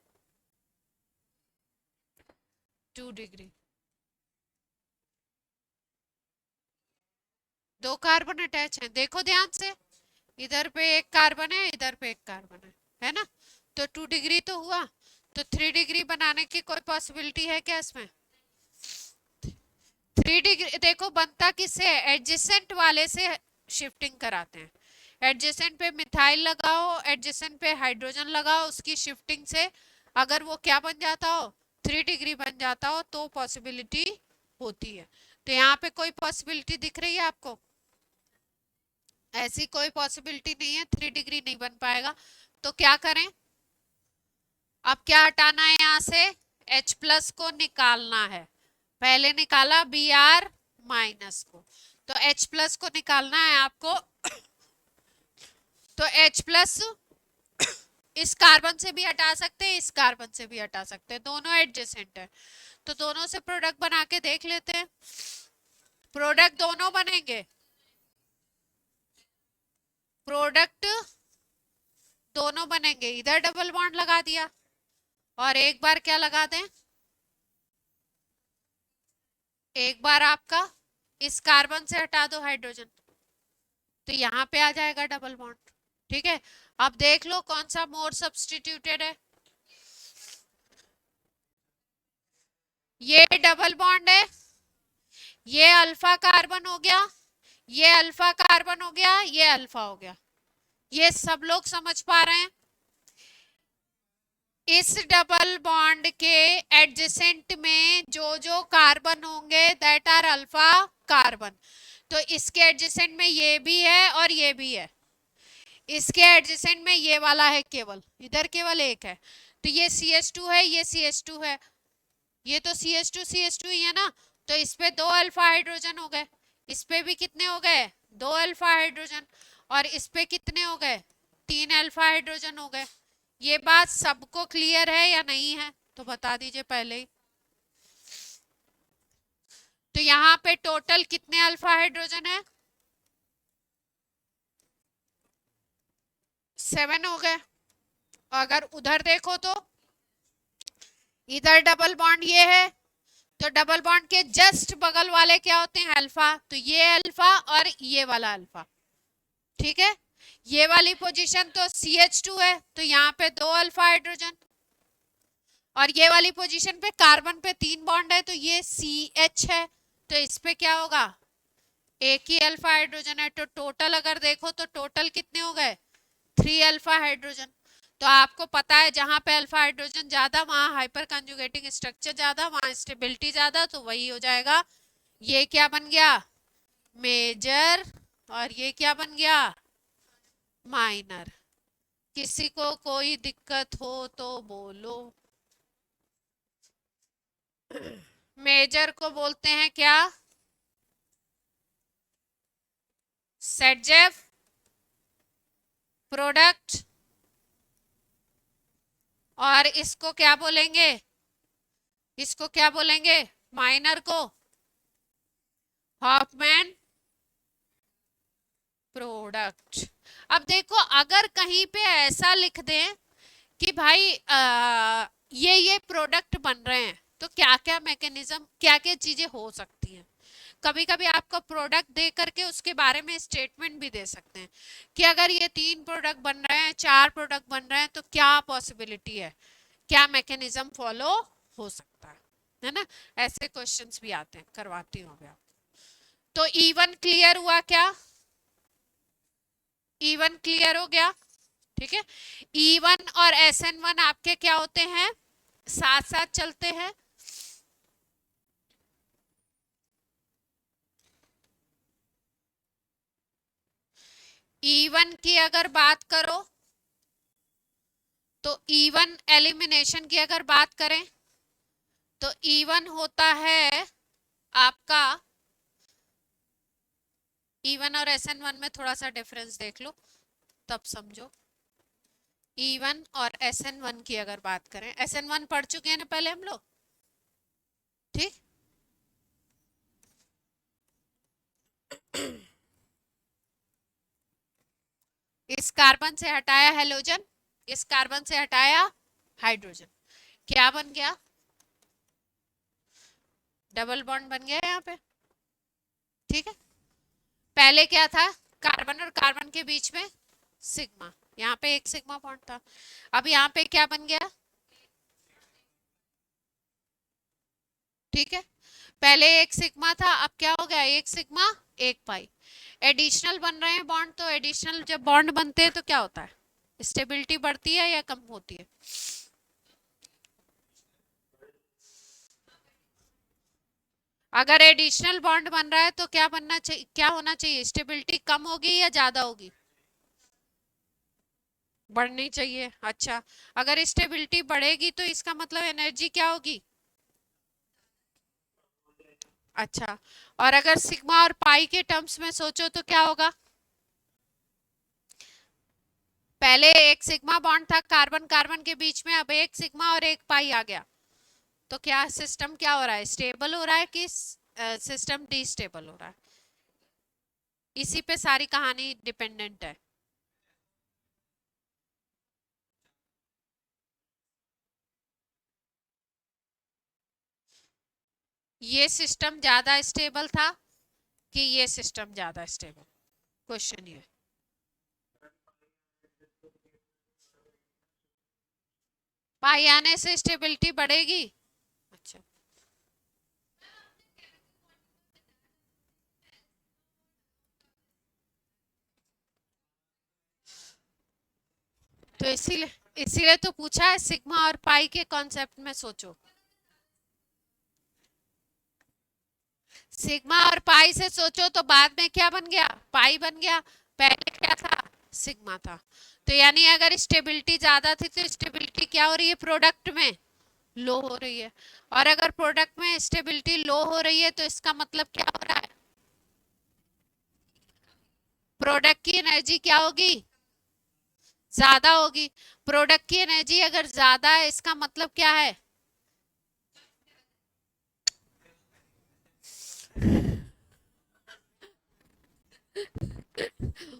2 डिग्री। दो कार्बन अटैच है, देखो ध्यान से। इधर पे एक कार्बन है, इधर पे एक कार्बन है ना? तो 2 डिग्री तो हुआ। तो 3 डिग्री बनाने की कोई पॉसिबिलिटी है क्या इसमें? थ्री डिग्री देखो बनता किससे है, एडजेसेंट वाले से शिफ्टिंग कराते हैं। एडजेसेंट पे मिथाइल लगाओ, एडजेसेंट पे हाइड्रोजन लगाओ, उसकी शिफ्टिंग से अगर वो क्या बन जाता हो, 3 डिग्री बन जाता हो, तो पॉसिबिलिटी होती है। तो यहाँ पे कोई पॉसिबिलिटी दिख रही है आपको? ऐसी कोई पॉसिबिलिटी नहीं है, 3 डिग्री नहीं बन पाएगा। तो क्या करें, अब क्या हटाना है यहाँ से, H प्लस को निकालना है। पहले निकाला Br माइनस को, तो H प्लस को निकालना है आपको। तो H प्लस इस कार्बन से भी हटा सकते हैं, इस कार्बन से भी हटा सकते हैं, दोनों एडजेसेंट है। तो दोनों से प्रोडक्ट बना के देख लेते हैं। प्रोडक्ट दोनों बनेंगे, प्रोडक्ट दोनों बनेंगे। इधर डबल बॉन्ड लगा दिया और एक बार क्या लगा दें, एक बार आपका इस कार्बन से हटा दो हाइड्रोजन, तो यहाँ पे आ जाएगा डबल बॉन्ड। ठीक है, अब देख लो कौन सा मोर सब्स्टिट्यूटेड है। ये डबल बॉन्ड है, ये अल्फा कार्बन हो गया, ये अल्फा कार्बन हो गया, ये अल्फा हो गया। ये सब लोग समझ पा रहे हैं? इस डबल बॉन्ड के एडजेसेंट में जो जो कार्बन होंगे दैट आर अल्फा कार्बन। तो इसके एडजेसेंट में ये भी है और ये भी है, इसके एडजेसेंट में ये वाला है, केवल इधर केवल एक है। तो ये CH2 है, ये CH2 है, ये तो CH2 ही है ना। तो इस पे 2 अल्फा हाइड्रोजन हो गए, इस पे भी कितने हो गए, 2 अल्फा हाइड्रोजन, और इस पे कितने हो गए, 3 अल्फा हाइड्रोजन हो गए। ये बात सबको क्लियर है या नहीं है, तो बता दीजिए पहले ही। तो यहाँ पे टोटल कितने अल्फा हाइड्रोजन है, 7 हो गए। अगर उधर देखो तो इधर डबल बॉन्ड ये है, तो डबल बॉन्ड के जस्ट बगल वाले क्या होते हैं, अल्फा। तो ये अल्फा और ये वाला अल्फा, ठीक है। ये वाली पोजीशन तो CH2 है, तो यहाँ पे 2 अल्फा हाइड्रोजन, और ये वाली पोजीशन पे कार्बन पे 3 बॉन्ड है, तो ये CH है। तो इस पे क्या होगा, एक ही अल्फा हाइड्रोजन है। तो टोटल अगर देखो तो टोटल कितने हो गए, 3 अल्फा हाइड्रोजन। तो आपको पता है जहां पे अल्फा हाइड्रोजन ज्यादा वहां हाइपर कंजुगेटिंग स्ट्रक्चर ज्यादा, वहां स्टेबिलिटी ज्यादा, तो वही हो जाएगा। ये क्या बन गया, मेजर, और ये क्या बन गया, माइनर। किसी को कोई दिक्कत हो तो बोलो। मेजर को बोलते हैं क्या, सेटजेफ प्रोडक्ट, और इसको क्या बोलेंगे, इसको क्या बोलेंगे, माइनर को हॉफमैन प्रोडक्ट। अब देखो अगर कहीं पे ऐसा लिख दें कि भाई ये प्रोडक्ट बन रहे हैं, तो क्या क्या मैकेनिज्म, क्या क्या चीजें हो सकती हैं। कभी कभी आपको प्रोडक्ट दे करके उसके बारे में स्टेटमेंट भी दे सकते हैं कि अगर ये 3 प्रोडक्ट बन रहे हैं, 4 प्रोडक्ट बन रहे हैं, तो क्या पॉसिबिलिटी है, क्या मैकेनिज्म फॉलो हो सकता है ना। ऐसे क्वेश्चंस भी आते हैं, करवाती हूँ अभी आप। तो E1 क्लियर हुआ क्या, E1 क्लियर हो गया, ठीक है। E1 और SN1 आपके क्या होते हैं, साथ साथ चलते हैं। E1 की अगर बात करो तो E1 एलिमिनेशन की अगर बात करें तो E1 होता है आपका, E1 और SN1 में थोड़ा सा डिफरेंस देख लो तब समझो। E1 और SN1 की अगर बात करें, SN1 पढ़ चुके हैं ना पहले हम लोग, ठीक। इस कार्बन से हटाया हेलोजन, इस कार्बन से हटाया हाइड्रोजन, क्या बन गया, डबल बॉन्ड बन गया यहाँ पे, ठीक है। पहले क्या था, कार्बन और कार्बन के बीच में सिग्मा, यहाँ पे एक सिग्मा बॉन्ड था। अब यहाँ पे क्या बन गया, ठीक है। पहले एक सिग्मा था, अब क्या हो गया, एक सिग्मा एक पाई। एडिशनल बन रहे हैं बॉन्ड, तो एडिशनल जब बॉन्ड बनते हैं तो क्या होता है, स्टेबिलिटी बढ़ती है या कम होती है? अगर एडिशनल बॉन्ड बन रहा है तो क्या बनना चाहिए, क्या होना चाहिए, स्टेबिलिटी कम होगी या ज्यादा होगी? बढ़नी चाहिए। अच्छा, अगर स्टेबिलिटी बढ़ेगी तो इसका मतलब एनर्जी क्या होगी? अच्छा, और अगर सिग्मा और पाई के टर्म्स में सोचो तो क्या होगा? पहले एक सिग्मा बॉन्ड था कार्बन कार्बन के बीच में, अब एक सिग्मा और एक पाई आ गया, तो क्या सिस्टम क्या हो रहा है, स्टेबल हो रहा है कि सिस्टम डिस्टेबल हो रहा है? इसी पे सारी कहानी डिपेंडेंट है। ये सिस्टम ज्यादा स्टेबल था कि ये सिस्टम ज्यादा स्टेबल? क्वेश्चन ये। पाई आने से स्टेबिलिटी बढ़ेगी। अच्छा, तो इसीलिए इसीलिए तो पूछा है, सिग्मा और पाई के कॉन्सेप्ट में सोचो। सिग्मा और पाई से सोचो तो बाद में क्या बन गया, पाई बन गया, पहले क्या था, सिग्मा था। तो यानी अगर स्टेबिलिटी ज्यादा थी तो स्टेबिलिटी क्या हो रही है, प्रोडक्ट में लो हो रही है। और अगर प्रोडक्ट में स्टेबिलिटी लो हो रही है तो इसका मतलब क्या हो रहा है, प्रोडक्ट की एनर्जी क्या होगी, ज्यादा होगी। प्रोडक्ट की एनर्जी अगर ज्यादा है इसका मतलब क्या है,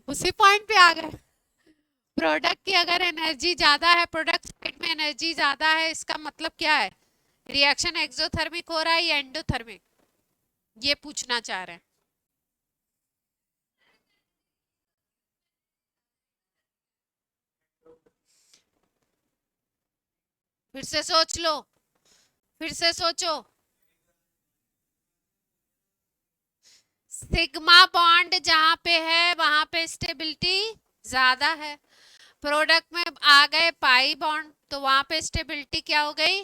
उसी पॉइंट पे आ गए। प्रोडक्ट की अगर एनर्जी ज्यादा है, प्रोडक्ट साइड में एनर्जी ज्यादा है, इसका मतलब क्या है, रिएक्शन एक्सोथर्मिक हो रहा है या एंडोथर्मिक, ये पूछना चाह रहे हैं। फिर से सोच लो, फिर से सोचो। सिग्मा बॉन्ड जहां पे है वहां पे स्टेबिलिटी ज्यादा है, प्रोडक्ट में आ गए पाई बॉन्ड तो वहां पे स्टेबिलिटी क्या हो गई,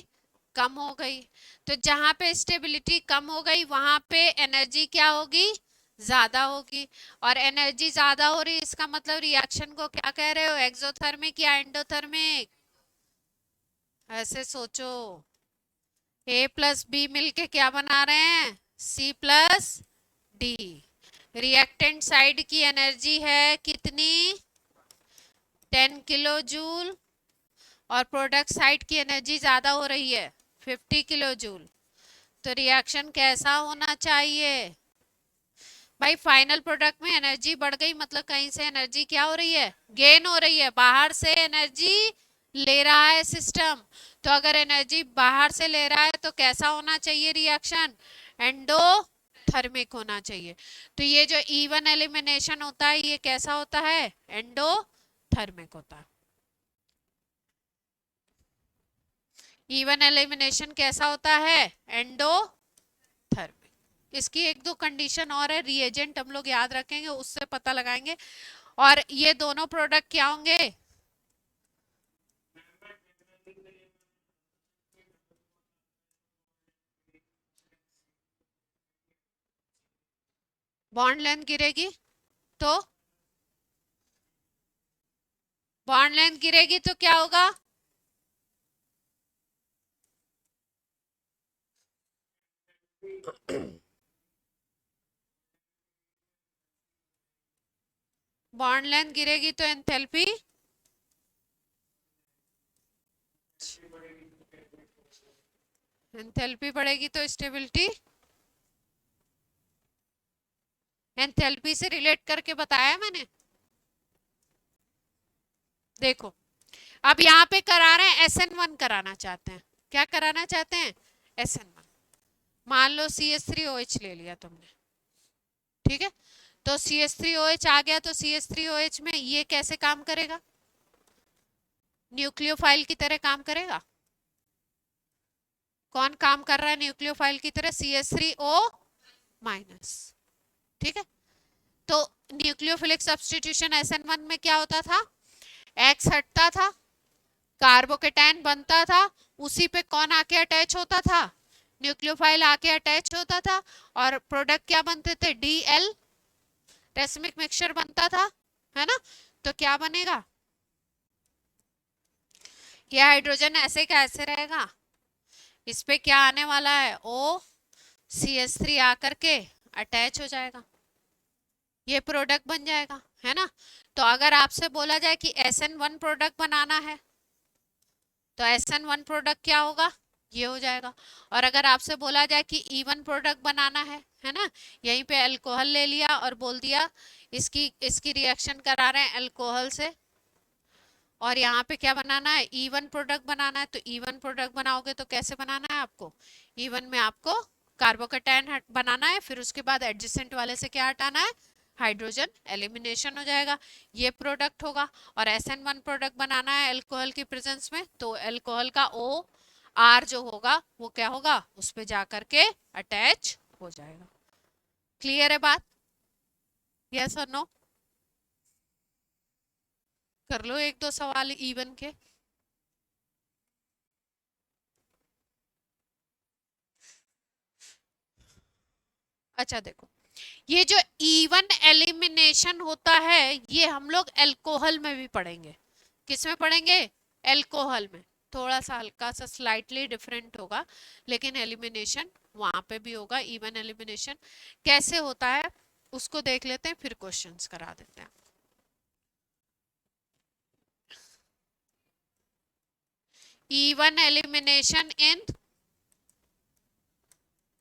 कम हो गई। तो जहां पे स्टेबिलिटी कम हो गई वहां पे एनर्जी क्या होगी, ज्यादा होगी। और एनर्जी ज्यादा हो रही, इसका मतलब रिएक्शन को क्या कह रहे हो, एक्सोथर्मिक या एंडोथर्मिक? ऐसे सोचो। ए प्लस बी मिलके क्या बना रहे हैं, C plus D. Reactant side की एनर्जी है कितनी, 10 किलो जूल, और प्रोडक्ट साइड की एनर्जी ज्यादा हो रही है, 50 किलो जूल। तो रिएक्शन कैसा होना चाहिए, भाई फाइनल प्रोडक्ट में एनर्जी बढ़ गई मतलब कहीं से एनर्जी क्या हो रही है, गेन हो रही है, बाहर से एनर्जी ले रहा है सिस्टम। तो अगर एनर्जी बाहर से ले रहा है तो कैसा होना चाहिए रिएक्शन, एंडोथर्मिक होना चाहिए। तो ये जो इवन एलिमिनेशन होता है ये कैसा होता है, एंडोथर्मिक होता है। इवन एलिमिनेशन कैसा होता है, एंडोथर्मिक। इसकी एक दो कंडीशन और है, रिएजेंट हम लोग याद रखेंगे उससे पता लगाएंगे। और ये दोनों प्रोडक्ट क्या होंगे, बॉन्ड लेंथ गिरेगी तो, बॉन्ड लेंथ गिरेगी तो क्या होगा, बॉन्ड लेंथ गिरेगी तो एंथैल्पी, एंथैल्पी बढ़ेगी तो स्टेबिलिटी। एंथैल्पी से रिलेट करके बताया मैंने। देखो, अब यहाँ पे करा रहे हैं SN1 कराना चाहते हैं, क्या कराना चाहते हैं, SN1। मान लो CH3OH ले लिया तुमने, ठीक है, तो CH3OH आ गया, तो CH3OH में ये कैसे काम करेगा, न्यूक्लियोफाइल की तरह काम करेगा। कौन काम कर रहा है न्यूक्लियोफाइल की तरह, CH3O-। ठीक है, तो न्यूक्लियोफिलिक सब्स्टिट्यूशन SN1 में क्या होता था, X हटता था, कार्बोकेटाइन बनता था, उसी पे कौन आके अटैच होता था, न्यूक्लियोफाइल आके अटैच होता था, और प्रोडक्ट क्या बनते थे, DL रेसिमिक मिक्सचर बनता था, है ना। तो क्या बनेगा, ये हाइड्रोजन ऐसे का ऐसे रहेगा, इस पे क्या आने वाला है, OCH3 आकर के अटैच हो जाएगा, ये प्रोडक्ट बन जाएगा, है ना। तो अगर आपसे बोला जाए कि SN1 प्रोडक्ट बनाना है, तो SN1 प्रोडक्ट क्या होगा, ये हो जाएगा। और अगर आपसे बोला जाए कि E1 प्रोडक्ट बनाना है ना, यहीं पे अल्कोहल ले लिया और बोल दिया इसकी इसकी रिएक्शन करा रहे हैं अल्कोहल से, और यहाँ पे क्या बनाना है, E1 प्रोडक्ट बनाना है, तो E1 प्रोडक्ट बनाओगे तो कैसे बनाना है आपको, E1 में आपको कार्बोकेटाइन बनाना है, फिर उसके बाद एडजेसेंट वाले से क्या हटाना है, हाइड्रोजन, एलिमिनेशन हो जाएगा, ये प्रोडक्ट होगा। और SN1 प्रोडक्ट बनाना है अल्कोहल की प्रेजेंस में, तो अल्कोहल का OR जो होगा वो क्या होगा, उस पे जा करके अटैच हो जाएगा। क्लियर है बात, यस और नो, कर लो एक दो सवाल E1 के। अच्छा देखो, ये जो इवन एलिमिनेशन होता है ये हम लोग अल्कोहल में भी पढ़ेंगे, किस में पढ़ेंगे, अल्कोहल में, थोड़ा सा हल्का सा स्लाइटली डिफरेंट होगा, लेकिन एलिमिनेशन वहां पे भी होगा, इवन एलिमिनेशन कैसे होता है उसको देख लेते हैं, फिर क्वेश्चंस करा देते हैं। इवन एलिमिनेशन इन,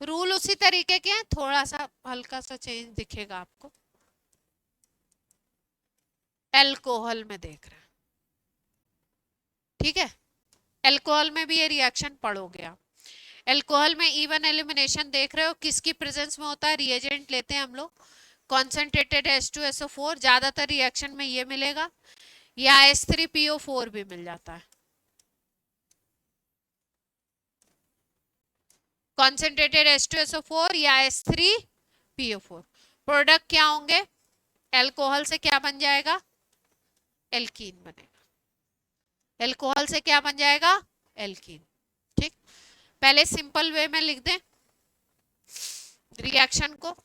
रूल उसी तरीके के हैं, थोड़ा सा हल्का सा चेंज दिखेगा आपको, अल्कोहल में देख रहे हैं, ठीक है, अल्कोहल में भी ये रिएक्शन पढ़ोगे आप। अल्कोहल में इवन एलिमिनेशन देख रहे हो, किसकी प्रेजेंस में होता है, रिएजेंट लेते हैं हम लोग कॉन्सेंट्रेटेड H2SO4, ज्यादातर रिएक्शन में ये मिलेगा, या H3PO4 भी मिल जाता है, कॉन्सेंट्रेटेड H2SO4 या H3PO4। प्रोडक्ट क्या होंगे, अल्कोहल से क्या बन जाएगा, एल्कीन बनेगा, अल्कोहल से क्या बन जाएगा, एल्कीन। ठीक, पहले सिंपल वे में लिख दें रिएक्शन को,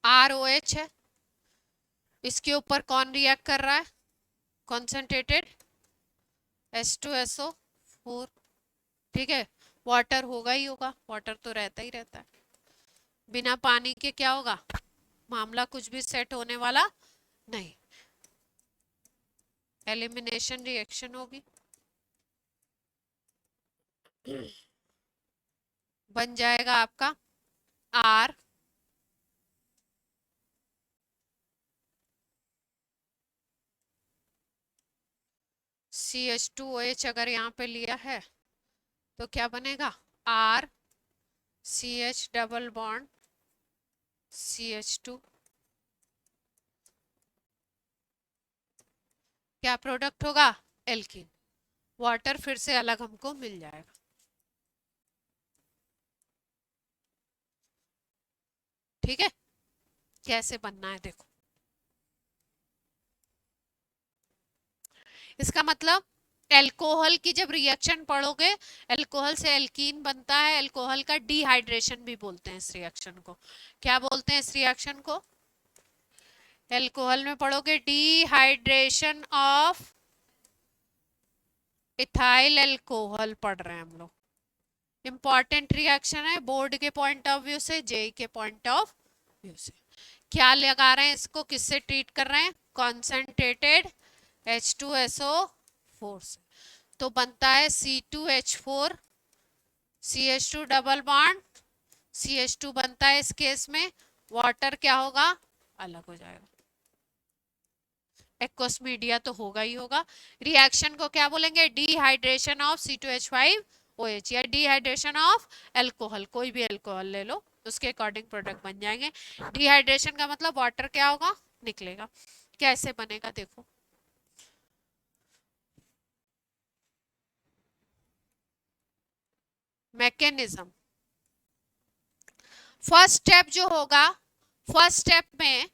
ROH है, इसके ऊपर कौन रिएक्ट कर रहा है, कॉन्सेंट्रेटेड H2SO4, ठीक है, वाटर होगा ही होगा, वाटर तो रहता ही रहता है, बिना पानी के क्या होगा, मामला कुछ भी सेट होने वाला नहीं, एलिमिनेशन रिएक्शन होगी, बन जाएगा आपका R CH2OH, अगर यहाँ पे लिया है तो क्या बनेगा, R CH double bond CH2, क्या प्रोडक्ट होगा, एल्कीन, वाटर फिर से अलग हमको मिल जाएगा। ठीक है, कैसे बनना है देखो, इसका मतलब अल्कोहल की जब रिएक्शन पढ़ोगे, अल्कोहल से एल्कीन बनता है, अल्कोहल का डिहाइड्रेशन भी बोलते हैं इस रिएक्शन को, क्या बोलते हैं इस रिएक्शन को, अल्कोहल में पढ़ोगे डिहाइड्रेशन ऑफ इथाइल अल्कोहल पढ़ रहे हैं हम लोग, इंपॉर्टेंट रिएक्शन है बोर्ड के पॉइंट ऑफ व्यू से, जेई के पॉइंट ऑफ व्यू से। क्या लगा रहे हैं इसको, किससे ट्रीट कर रहे हैं, कॉन्सेंट्रेटेड H2SO4 से, तो बनता है C2H4 CH2 double bond CH2 बनता है, इस केस में वाटर क्या होगा, अलग हो जाएगा, एक्वस मीडिया तो होगा ही होगा। रिएक्शन को क्या बोलेंगे, डिहाइड्रेशन ऑफ C2H5OH, या डिहाइड्रेशन ऑफ अल्कोहल, कोई भी अल्कोहल ले लो उसके अकॉर्डिंग प्रोडक्ट बन जाएंगे। डिहाइड्रेशन का मतलब वाटर क्या होगा, निकलेगा। कैसे बनेगा देखो, मैकेनिज्म, फर्स्ट स्टेप जो होगा, फर्स्ट स्टेप में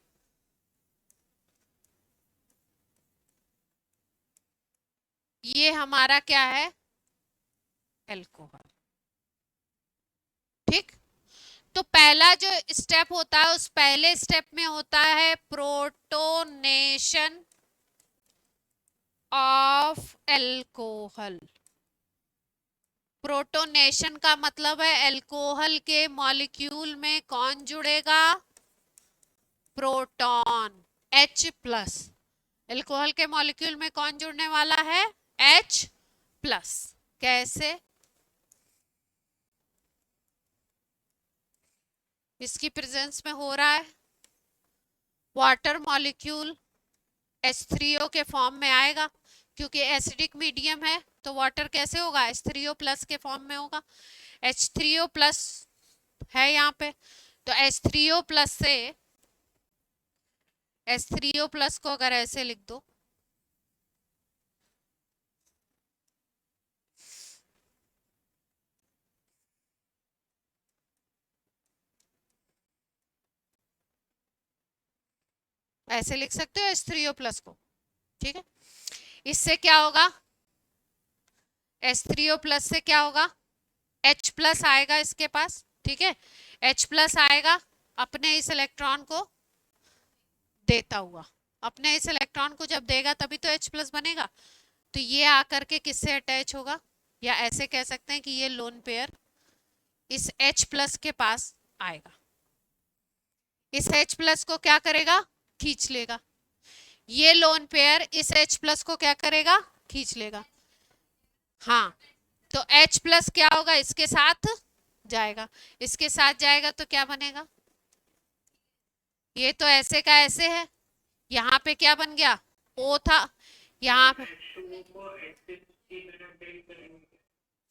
ये हमारा क्या है, एल्कोहल। ठीक, तो पहला जो स्टेप होता है उस पहले स्टेप में होता है प्रोटोनेशन ऑफ एल्कोहल। प्रोटोनेशन का मतलब है एल्कोहल के मॉलिक्यूल में कौन जुड़ेगा, प्रोटॉन, H प्लस। एल्कोहल के मॉलिक्यूल में कौन जुड़ने वाला है, H प्लस। कैसे, इसकी प्रेजेंस में हो रहा है, वाटर मॉलिक्यूल H3O के फॉर्म में आएगा, क्योंकि एसिडिक मीडियम है तो वाटर कैसे होगा, H3O प्लस के फॉर्म में होगा। H3O प्लस है यहाँ पे, तो H3O प्लस से, H3O प्लस को अगर ऐसे लिख दो, ऐसे लिख सकते हो H3O प्लस को। ठीक है, इससे क्या होगा, H3O प्लस से क्या होगा, H प्लस आएगा इसके पास। ठीक है, H प्लस आएगा अपने इस इलेक्ट्रॉन को देता हुआ, अपने इस इलेक्ट्रॉन को जब देगा तभी तो H प्लस बनेगा। तो ये आकर के किससे अटैच होगा, या ऐसे कह सकते हैं कि ये लोन पेयर इस H प्लस के पास आएगा, इस H प्लस को क्या करेगा, खींच लेगा। ये लोन पेयर इस H प्लस को क्या करेगा, खींच लेगा। हाँ, तो H प्लस क्या होगा, इसके साथ जाएगा, इसके साथ जाएगा तो क्या बनेगा, ये तो ऐसे का ऐसे है, यहाँ पे क्या बन गया, O था, यहाँ पे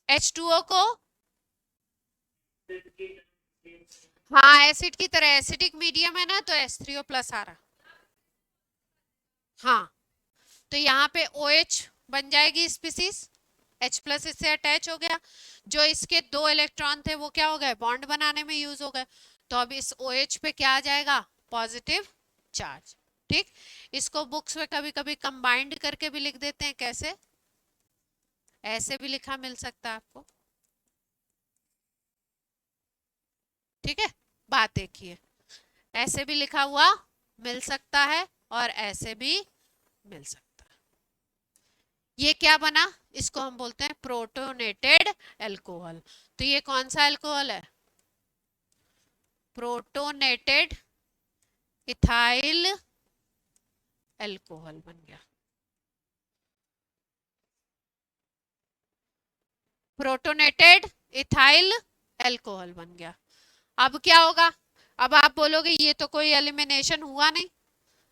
H2O को, हाँ एसिड की तरह, एसिडिक मीडियम है ना तो H3O प्लस आ रहा। हाँ, तो यहाँ पे OH बन जाएगी स्पीसीज, H प्लस इससे अटैच हो गया, जो इसके दो इलेक्ट्रॉन थे वो क्या हो गए, बॉन्ड बनाने में यूज हो गए। तो अब इस OH पे क्या आ जाएगा, पॉजिटिव चार्ज। ठीक, इसको बुक्स में कभी कभी कंबाइंड करके भी लिख देते हैं, कैसे, ऐसे भी लिखा मिल सकता है आपको। ठीक है, बात देखिए, ऐसे भी लिखा हुआ मिल सकता है और ऐसे भी मिल सकता है। ये क्या बना, इसको हम बोलते हैं प्रोटोनेटेड एल्कोहल। तो ये कौन सा एल्कोहल है, प्रोटोनेटेड इथाइल एल्कोहल बन गया, प्रोटोनेटेड इथाइल एल्कोहल बन गया। अब क्या होगा, अब आप बोलोगे ये तो कोई एलिमिनेशन हुआ नहीं,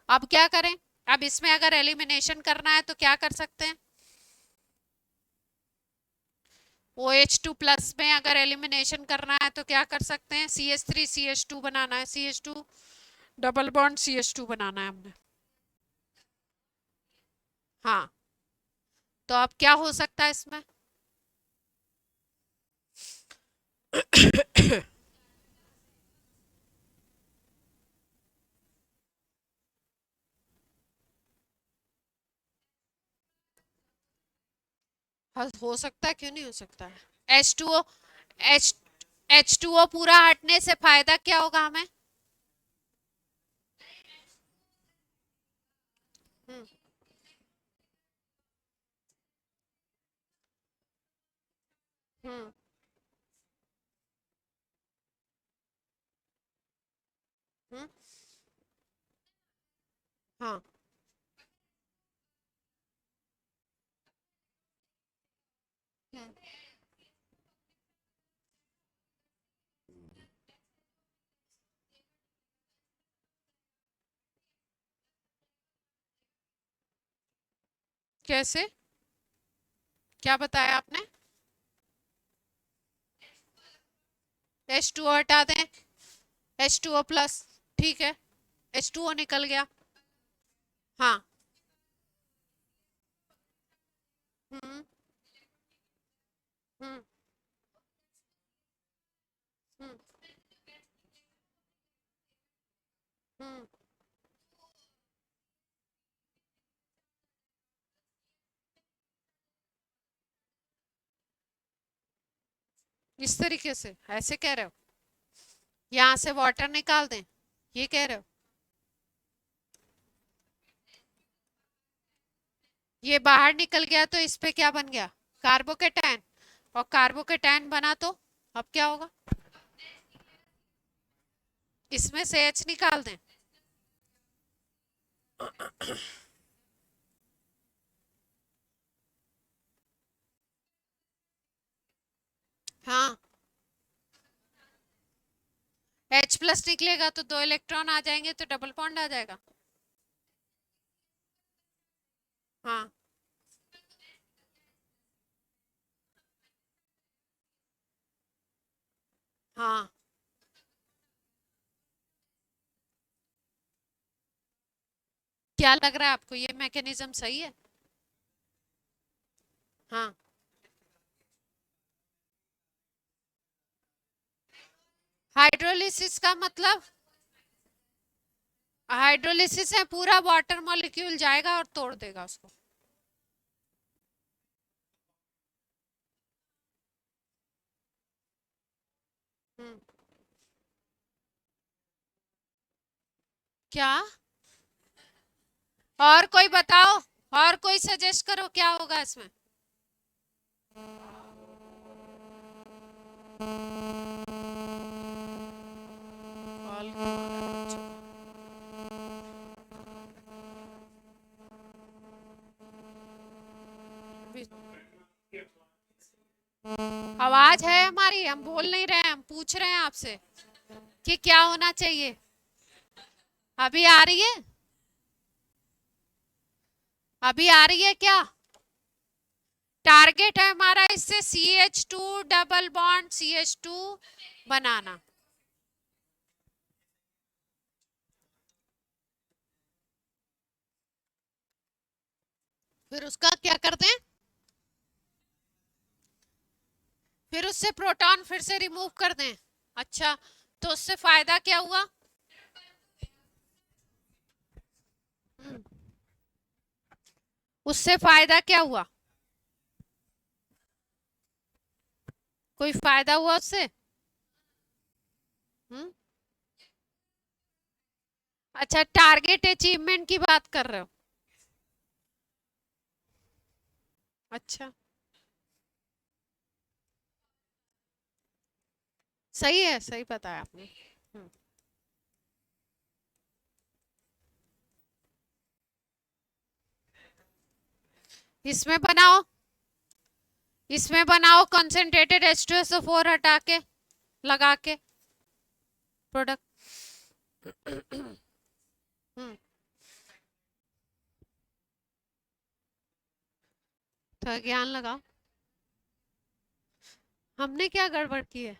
अब क्या करें, अब इसमें अगर एलिमिनेशन करना है तो क्या कर सकते हैं, OH2 प्लस में अगर एलिमिनेशन करना है तो क्या कर सकते हैं, CH3 CH2 बनाना है, CH2 डबल बॉन्ड CH2 बनाना है हमने। हाँ, तो अब क्या हो सकता है इसमें, हाँ, हो सकता है, क्यों नहीं हो सकता है। H2O, H H2O पूरा हटने से फायदा क्या होगा हमें, हम्म हम्म हम्म हाँ, हम्म, कैसे, क्या बताया आपने, H2O हटा दें, H2O प्लस, ठीक है, H2O निकल गया। हाँ, हम्म हम्म इस तरीके से ऐसे कह रहे हो, यहां से वाटर निकाल दें, ये कह रहे हो? ये बाहर निकल गया तो इस पे क्या बन गया? कार्बोकेटायन। और कार्बोकेटायन बना तो अब क्या होगा? इसमें से H निकाल दें। हाँ, H प्लस निकलेगा तो 2 इलेक्ट्रॉन आ जाएंगे तो डबल बॉन्ड आ जाएगा। हाँ, हाँ, क्या लग रहा है आपको, ये मैकेनिज्म सही है? हाँ, हाइड्रोलिसिस का मतलब, हाइड्रोलिसिस है पूरा वाटर मॉलिक्यूल जाएगा और तोड़ देगा उसको। हम्म, क्या? और कोई बताओ, और कोई सजेस्ट करो क्या होगा इसमें। कॉल क्यों आ रहा है बच्चों का? आवाज है हमारी, हम बोल नहीं रहे हैं, हम पूछ रहे हैं आपसे कि क्या होना चाहिए। अभी आ रही है? अभी आ रही है क्या? टारगेट है हमारा इससे CH2 डबल बॉन्ड CH2 बनाना। फिर उसका क्या करते हैं? फिर उससे प्रोटॉन फिर से रिमूव कर दें। अच्छा, तो उससे फायदा क्या हुआ? उससे फायदा क्या हुआ? कोई फायदा हुआ उससे? हम्म। अच्छा, टारगेट अचीवमेंट की बात कर रहे हो? अच्छा, सही है, सही बताया आपने। हम्म, इसमें बनाओ, इसमें बनाओ कंसेंट्रेटेड H2SO4 हटा के, लगा के प्रोडक्ट। हम्म, तो ज्ञान लगाओ। हमने क्या गड़बड़ की है?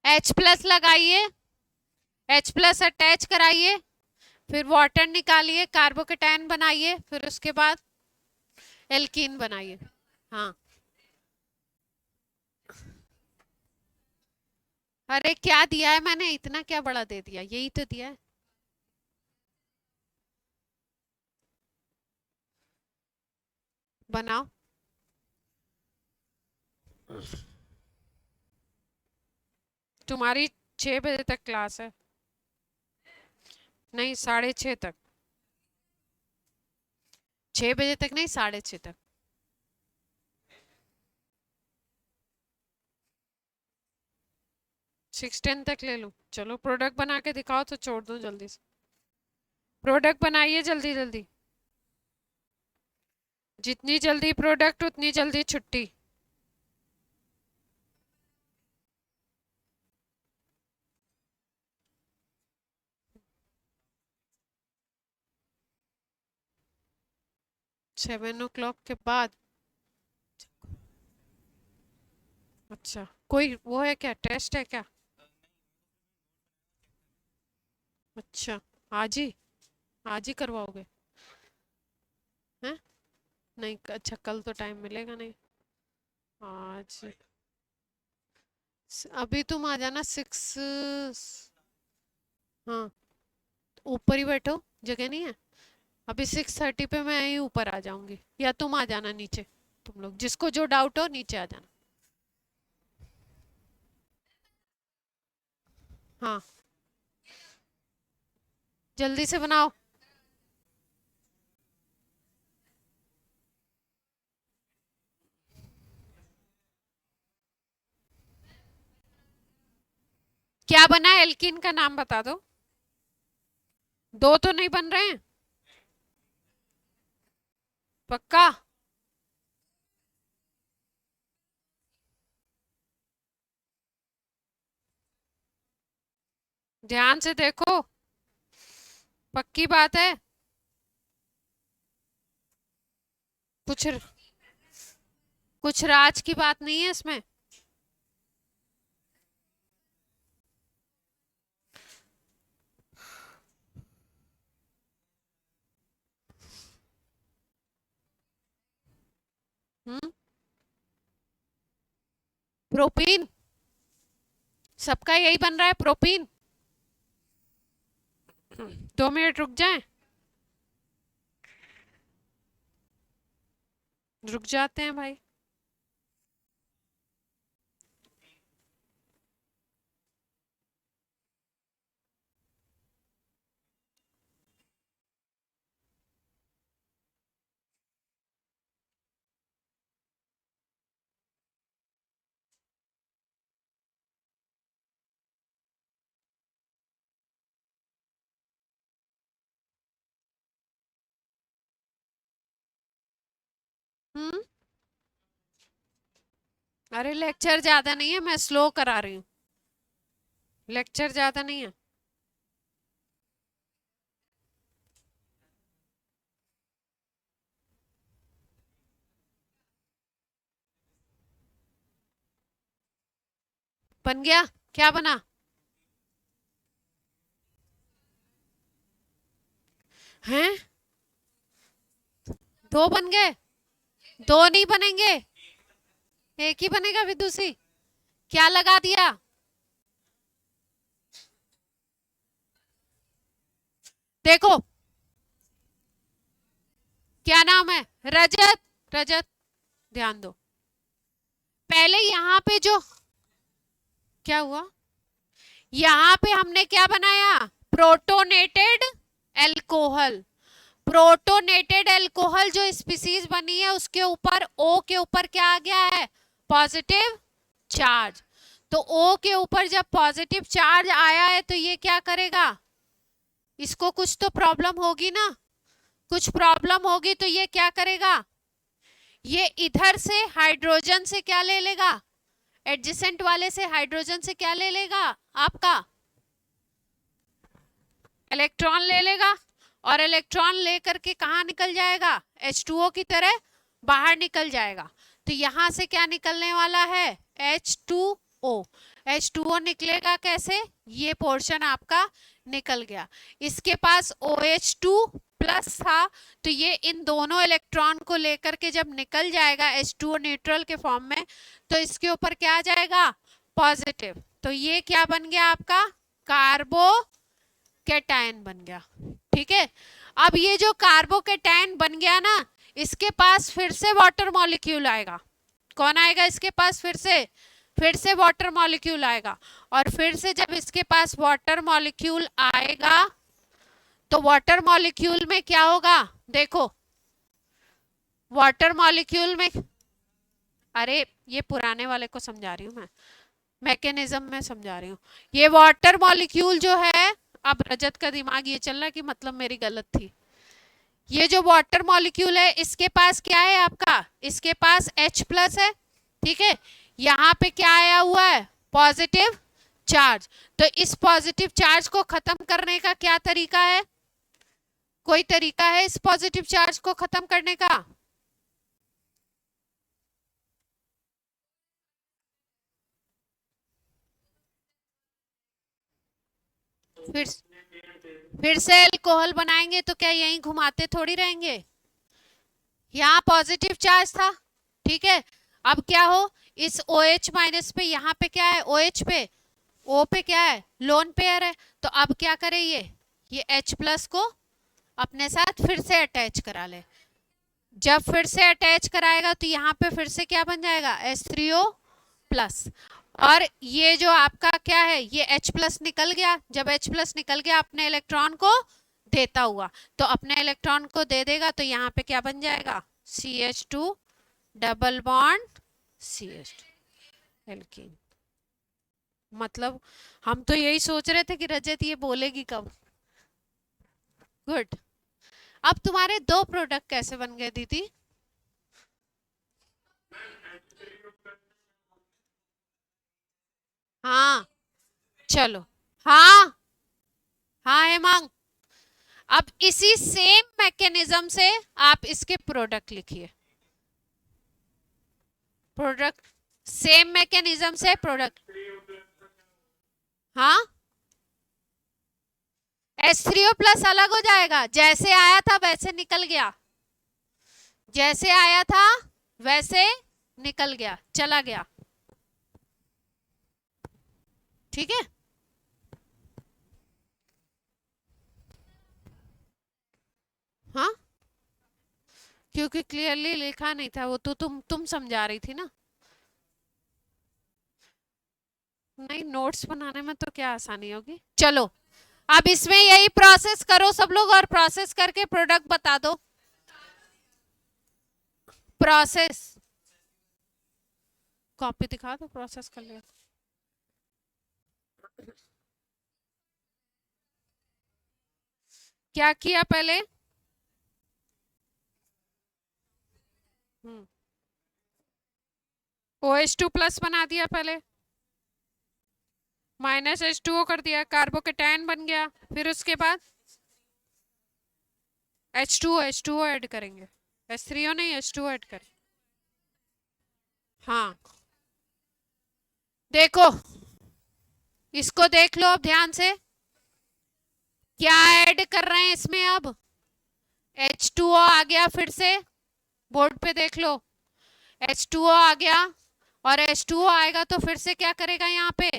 H प्लस लगाइए, H प्लस अटैच कराइए, फिर वाटर निकालिए, कार्बोकेटायन बनाइए, फिर उसके बाद एल्कीन बनाइए। हाँ, अरे क्या दिया है मैंने, इतना क्या बड़ा दे दिया, यही तो दिया है। बनाओ। तुम्हारी 6 बजे तक क्लास है? नहीं, 6:30 तक। 6 बजे तक नहीं, 6:30 तक। 6:10 तक ले लो। चलो प्रोडक्ट बना के दिखाओ तो छोड़ दो जल्दी से। प्रोडक्ट बनाइए जल्दी जल्दी। जितनी जल्दी प्रोडक्ट उतनी जल्दी छुट्टी। $7 के बाद? अच्छा, कोई वो है क्या, टेस्ट है क्या? अच्छा, आज ही, आज ही करवाओगे? हैं? नहीं, अच्छा कल तो टाइम मिलेगा नहीं। आज अभी तुम आ जाना 6। हाँ, ऊपर ही बैठो, जगह नहीं है। अभी 6:30 पे मैं यहीं ऊपर आ जाऊंगी, या तुम आ जाना नीचे, तुम लोग जिसको जो डाउट हो नीचे आ जाना। हाँ, जल्दी से बनाओ। क्या बना है? एल्किन का नाम बता दो। दो तो नहीं बन रहे हैं? पक्का? ध्यान से देखो, पक्की बात है। कुछ कुछ राज की बात नहीं है इसमें। हम्म। प्रोपीन। सबका यही बन रहा है, प्रोपीन। 2 मिनट रुक जाए। रुक जाते हैं भाई। हम्म। अरे लेक्चर ज्यादा नहीं है, मैं स्लो करा रही हूँ। लेक्चर ज्यादा नहीं है। बन गया? क्या बना? हैं? दो बन गए? दो नहीं बनेंगे, एक ही बनेगा विदुषी। क्या लगा दिया? देखो, क्या नाम है? रजत। रजत, ध्यान दो। पहले यहाँ पे जो क्या हुआ, यहाँ पे हमने क्या बनाया? Protonated alcohol. प्रोटोनेटेड एल्कोहल जो स्पीसीज बनी है उसके ऊपर ओ के ऊपर क्या आ गया है? Positive charge. तो ओ के ऊपर जब पॉजिटिव चार्ज आया है तो ये क्या करेगा? इसको कुछ तो प्रॉब्लम होगी ना, कुछ प्रॉब्लम होगी तो ये क्या करेगा? ये इधर से हाइड्रोजन से क्या ले लेगा? एडजेसेंट वाले से हाइड्रोजन से क्या ले लेगा? आपका इलेक्ट्रॉन ले लेगा, और इलेक्ट्रॉन लेकर के कहाँ निकल जाएगा? H2O की तरह बाहर निकल जाएगा। तो यहां से क्या निकलने वाला है? H2O। H2O निकलेगा कैसे? ये पोर्शन आपका निकल गया। इसके पास OH2 प्लस था, तो ये इन दोनों इलेक्ट्रॉन को लेकर के जब निकल जाएगा H2O न्यूट्रल के फॉर्म में, तो इसके ऊपर क्या आ जाएगा? पॉजिटिव। तो ये क्या बन गया आपका? कार्बो कैटायन बन गया। ठीक है, अब ये जो कार्बोकैटायन बन गया ना, इसके पास फिर से वाटर मॉलिक्यूल आएगा। कौन आएगा इसके पास? फिर से वाटर मॉलिक्यूल आएगा। और फिर से जब इसके पास वाटर मॉलिक्यूल आएगा तो वाटर मॉलिक्यूल में क्या होगा? देखो, वाटर मॉलिक्यूल में, अरे ये पुराने वाले को समझा रही हूँ मैं, मैकेनिज्म में समझा रही हूँ। ये वाटर मॉलिक्यूल जो है, अब रजत का दिमाग ये चल रहा है कि मतलब मेरी गलत थी। ये जो वाटर मॉलिक्यूल है इसके पास क्या है आपका? इसके पास H प्लस है। ठीक है, यहाँ पे क्या आया हुआ है? Positive charge. तो इस पॉजिटिव चार्ज को खत्म करने का क्या तरीका है? कोई तरीका है इस पॉजिटिव चार्ज को खत्म करने का? फिर फिर से अल्कोहल बनाएंगे तो क्या यहीं घुमाते थोड़ी रहेंगे? यहाँ पॉजिटिव चार्ज था, ठीक है। अब क्या हो, इस OH माइनस पे यहाँ पे क्या है? OH पे, O पे क्या है? लोन पेयर है। तो अब क्या करे ये H प्लस को अपने साथ फिर से अटैच करा ले। जब फिर से अटैच कराएगा तो यहाँ पे फिर से क्या बन जाएगा, H3O प्लस। और ये जो आपका क्या है, ये H प्लस निकल गया। जब H प्लस निकल गया अपने इलेक्ट्रॉन को देता हुआ, तो अपने इलेक्ट्रॉन को दे देगा, तो यहाँ पे क्या बन जाएगा, CH2 double bond CH2 alkene. मतलब हम तो यही सोच रहे थे कि रजत ये बोलेगी कब। गुड। अब तुम्हारे दो प्रोडक्ट कैसे बन गए दीदी? हाँ चलो। हाँ हाँ हेमांग, अब इसी सेम मैकेनिज्म से आप इसके प्रोडक्ट लिखिए। प्रोडक्ट सेम मैकेनिज्म से प्रोडक्ट। हाँ H3O प्लस अलग हो जाएगा, जैसे आया था वैसे निकल गया, जैसे आया था वैसे निकल गया, चला गया। ठीक है। हाँ क्योंकि क्लियरली लिखा नहीं था वो, तो तुम समझा रही थी ना। नहीं, नोट्स बनाने में तो क्या आसानी होगी। चलो अब इसमें यही प्रोसेस करो सब लोग, और प्रोसेस करके प्रोडक्ट बता दो। प्रोसेस कॉपी दिखा दो, प्रोसेस कर लिया। क्या किया पहले? OH2 प्लस बना दिया पहले, माइनस H2O कर दिया, कार्बोकेटायन बन गया। फिर उसके बाद H2O ऐड करेंगे, H3O नहीं, H2O ऐड करें। हाँ देखो, इसको देख लो अब ध्यान से, क्या ऐड कर रहे हैं इसमें अब। H2O आ गया, फिर से बोर्ड पे देख लो, H2O आ गया, और H2O आएगा तो फिर से क्या करेगा, यहाँ पे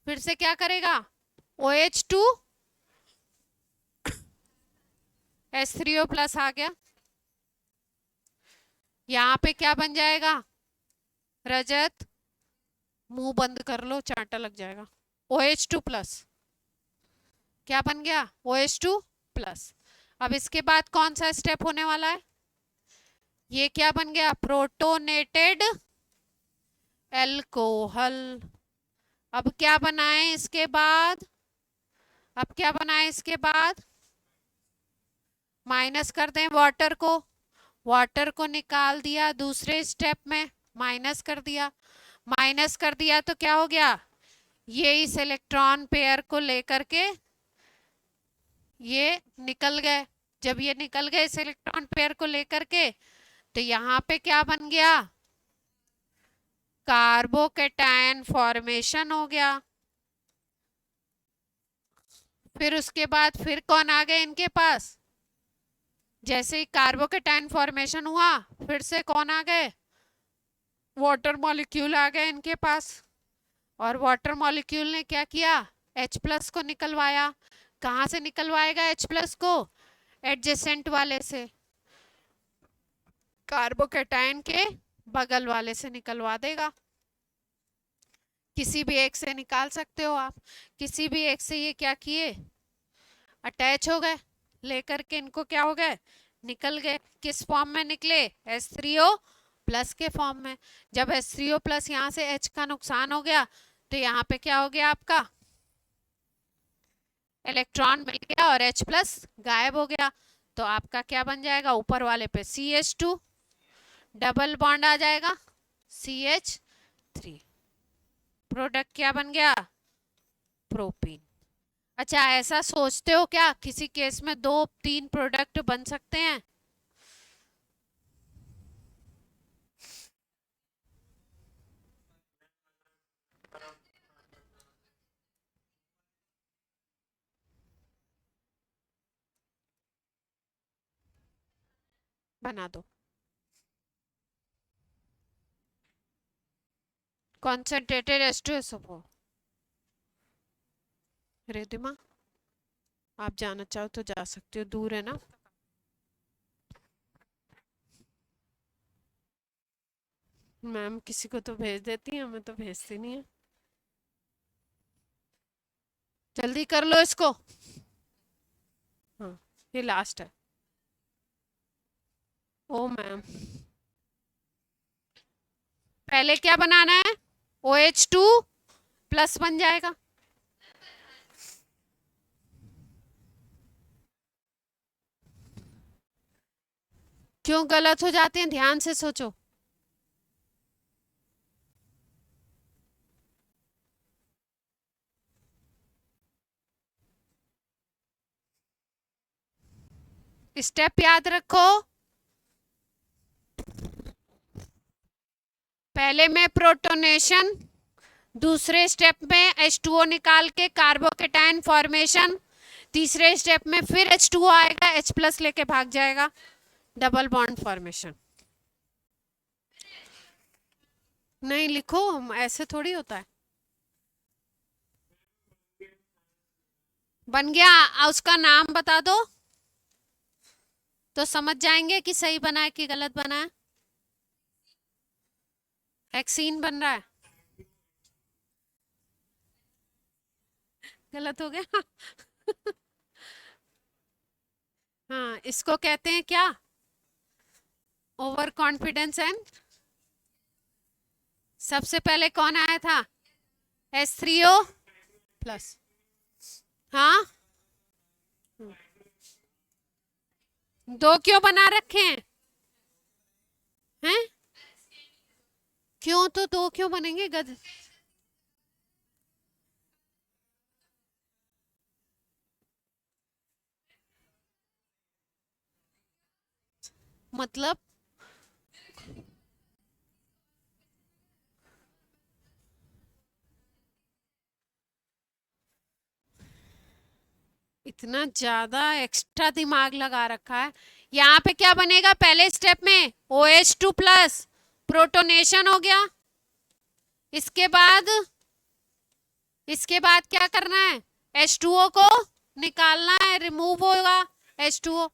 फिर से क्या करेगा, OH2 H3O प्लस आ गया। यहाँ पे क्या बन जाएगा रजत, मुंह बंद कर लो, चांटा लग जाएगा। OH2 प्लस क्या बन गया, OH2 प्लस। अब इसके बाद कौन सा स्टेप होने वाला है, ये क्या बन गया, प्रोटोनेटेड एल्कोहल। अब क्या बनाए इसके बाद, अब क्या बनाए इसके बाद, माइनस कर दें वाटर को, वाटर को निकाल दिया दूसरे स्टेप में, माइनस कर दिया। माइनस कर दिया तो क्या हो गया, ये इस इलेक्ट्रॉन पेयर को लेकर के ये निकल गए। जब ये निकल गए इस इलेक्ट्रॉन पेयर को लेकर के, तो यहाँ पे क्या बन गया, कार्बोकेटायन फॉर्मेशन हो गया। फिर उसके बाद फिर कौन आ गए इनके पास, जैसे ही कार्बोकेटायन फॉर्मेशन हुआ फिर से कौन आ गए, वाटर मॉलिक्यूल आ गए इनके पास। और वाटर मॉलिक्यूल ने क्या किया, H प्लस को निकलवाया। कहाँ से निकलवाएगा H प्लस को, एडजेसेंट वाले से, कार्बोकेटायन के बगल वाले से निकलवा देगा। किसी भी एक से निकाल सकते हो आप, किसी भी एक से ये क्या किए, अटैच हो गए, लेकर के इनको क्या हो गए, निकल गए। किस फॉर्म में निकले, H3O प्लस के फॉर्म में। जब H3O प्लस यहाँ से H का नुकसान हो गया, तो यहाँ पे क्या हो गया आपका, इलेक्ट्रॉन मिल गया और H प्लस गायब हो गया। तो आपका क्या बन जाएगा, ऊपर वाले पे CH2 डबल बॉन्ड आ जाएगा, CH3। प्रोडक्ट क्या बन गया, प्रोपीन। अच्छा ऐसा सोचते हो क्या, किसी केस में 2-3 प्रोडक्ट बन सकते हैं? बना दो। कॉन्सेंट्रेटेड H2SO4, रिद्धिमा आप जाना चाहो तो जा सकते हो, दूर है ना। मैम किसी को तो भेज देती है, हमें तो भेजती नहीं है। जल्दी कर लो इसको। हाँ, ये लास्ट है। ओ मैम, पहले क्या बनाना है? OH2 प्लस बन जाएगा। क्यों गलत हो जाते हैं, ध्यान से सोचो। स्टेप याद रखो। पहले में प्रोटोनेशन, दूसरे स्टेप में H2O निकाल के कार्बोकेटायन फॉर्मेशन, तीसरे स्टेप में फिर H2O आएगा, H प्लस लेके भाग जाएगा, डबल बॉन्ड फॉर्मेशन। नहीं लिखो, ऐसे थोड़ी होता है। बन गया, उसका नाम बता दो तो समझ जाएंगे कि सही बना है कि गलत बना है। हेक्सीन बन रहा है। गलत हो गया। हाँ, इसको कहते हैं क्या? ओवर कॉन्फिडेंस एंड, सबसे पहले कौन आया था? H3O plus. हाँ, दो क्यों बना रखे हैं? क्यों, तो दो क्यों बनेंगे गध? मतलब इतना ज्यादा एक्स्ट्रा दिमाग लगा रखा है। यहाँ पे क्या बनेगा पहले स्टेप में? OH2 प्लस, प्रोटोनेशन हो गया। इसके बाद, इसके बाद क्या करना है? H2O को निकालना है, रिमूव होगा H2O।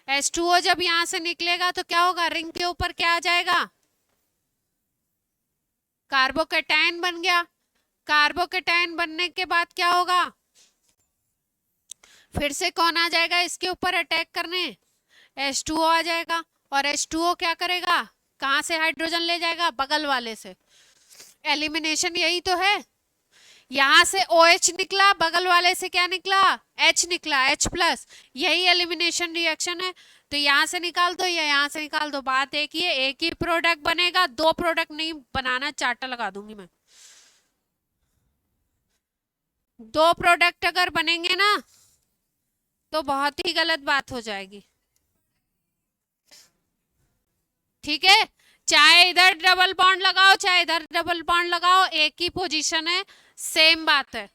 H2O जब यहां से निकलेगा तो क्या होगा? रिंग के ऊपर क्या आ जाएगा? कार्बोकेटायन बन गया। कार्बोकेटायन बनने के बाद क्या होगा? फिर से कौन आ जाएगा इसके ऊपर अटैक करने? H2O आ जाएगा। और H2O क्या करेगा? कहां से हाइड्रोजन ले जाएगा? बगल वाले से। एलिमिनेशन यही तो है। यहां से OH निकला, बगल वाले से क्या निकला? H निकला, H प्लस। यही एलिमिनेशन रिएक्शन है। तो यहां से निकाल दो या यहां से निकाल दो, बात एक ही है, एक ही प्रोडक्ट बनेगा। दो प्रोडक्ट नहीं बनाना, चार्टा लगा दूंगी मैं। दो प्रोडक्ट अगर बनेंगे ना तो बहुत ही गलत बात हो जाएगी। ठीक है, चाहे इधर डबल बॉन्ड लगाओ चाहे इधर डबल बॉन्ड लगाओ, एक ही पोजीशन है, सेम बात है।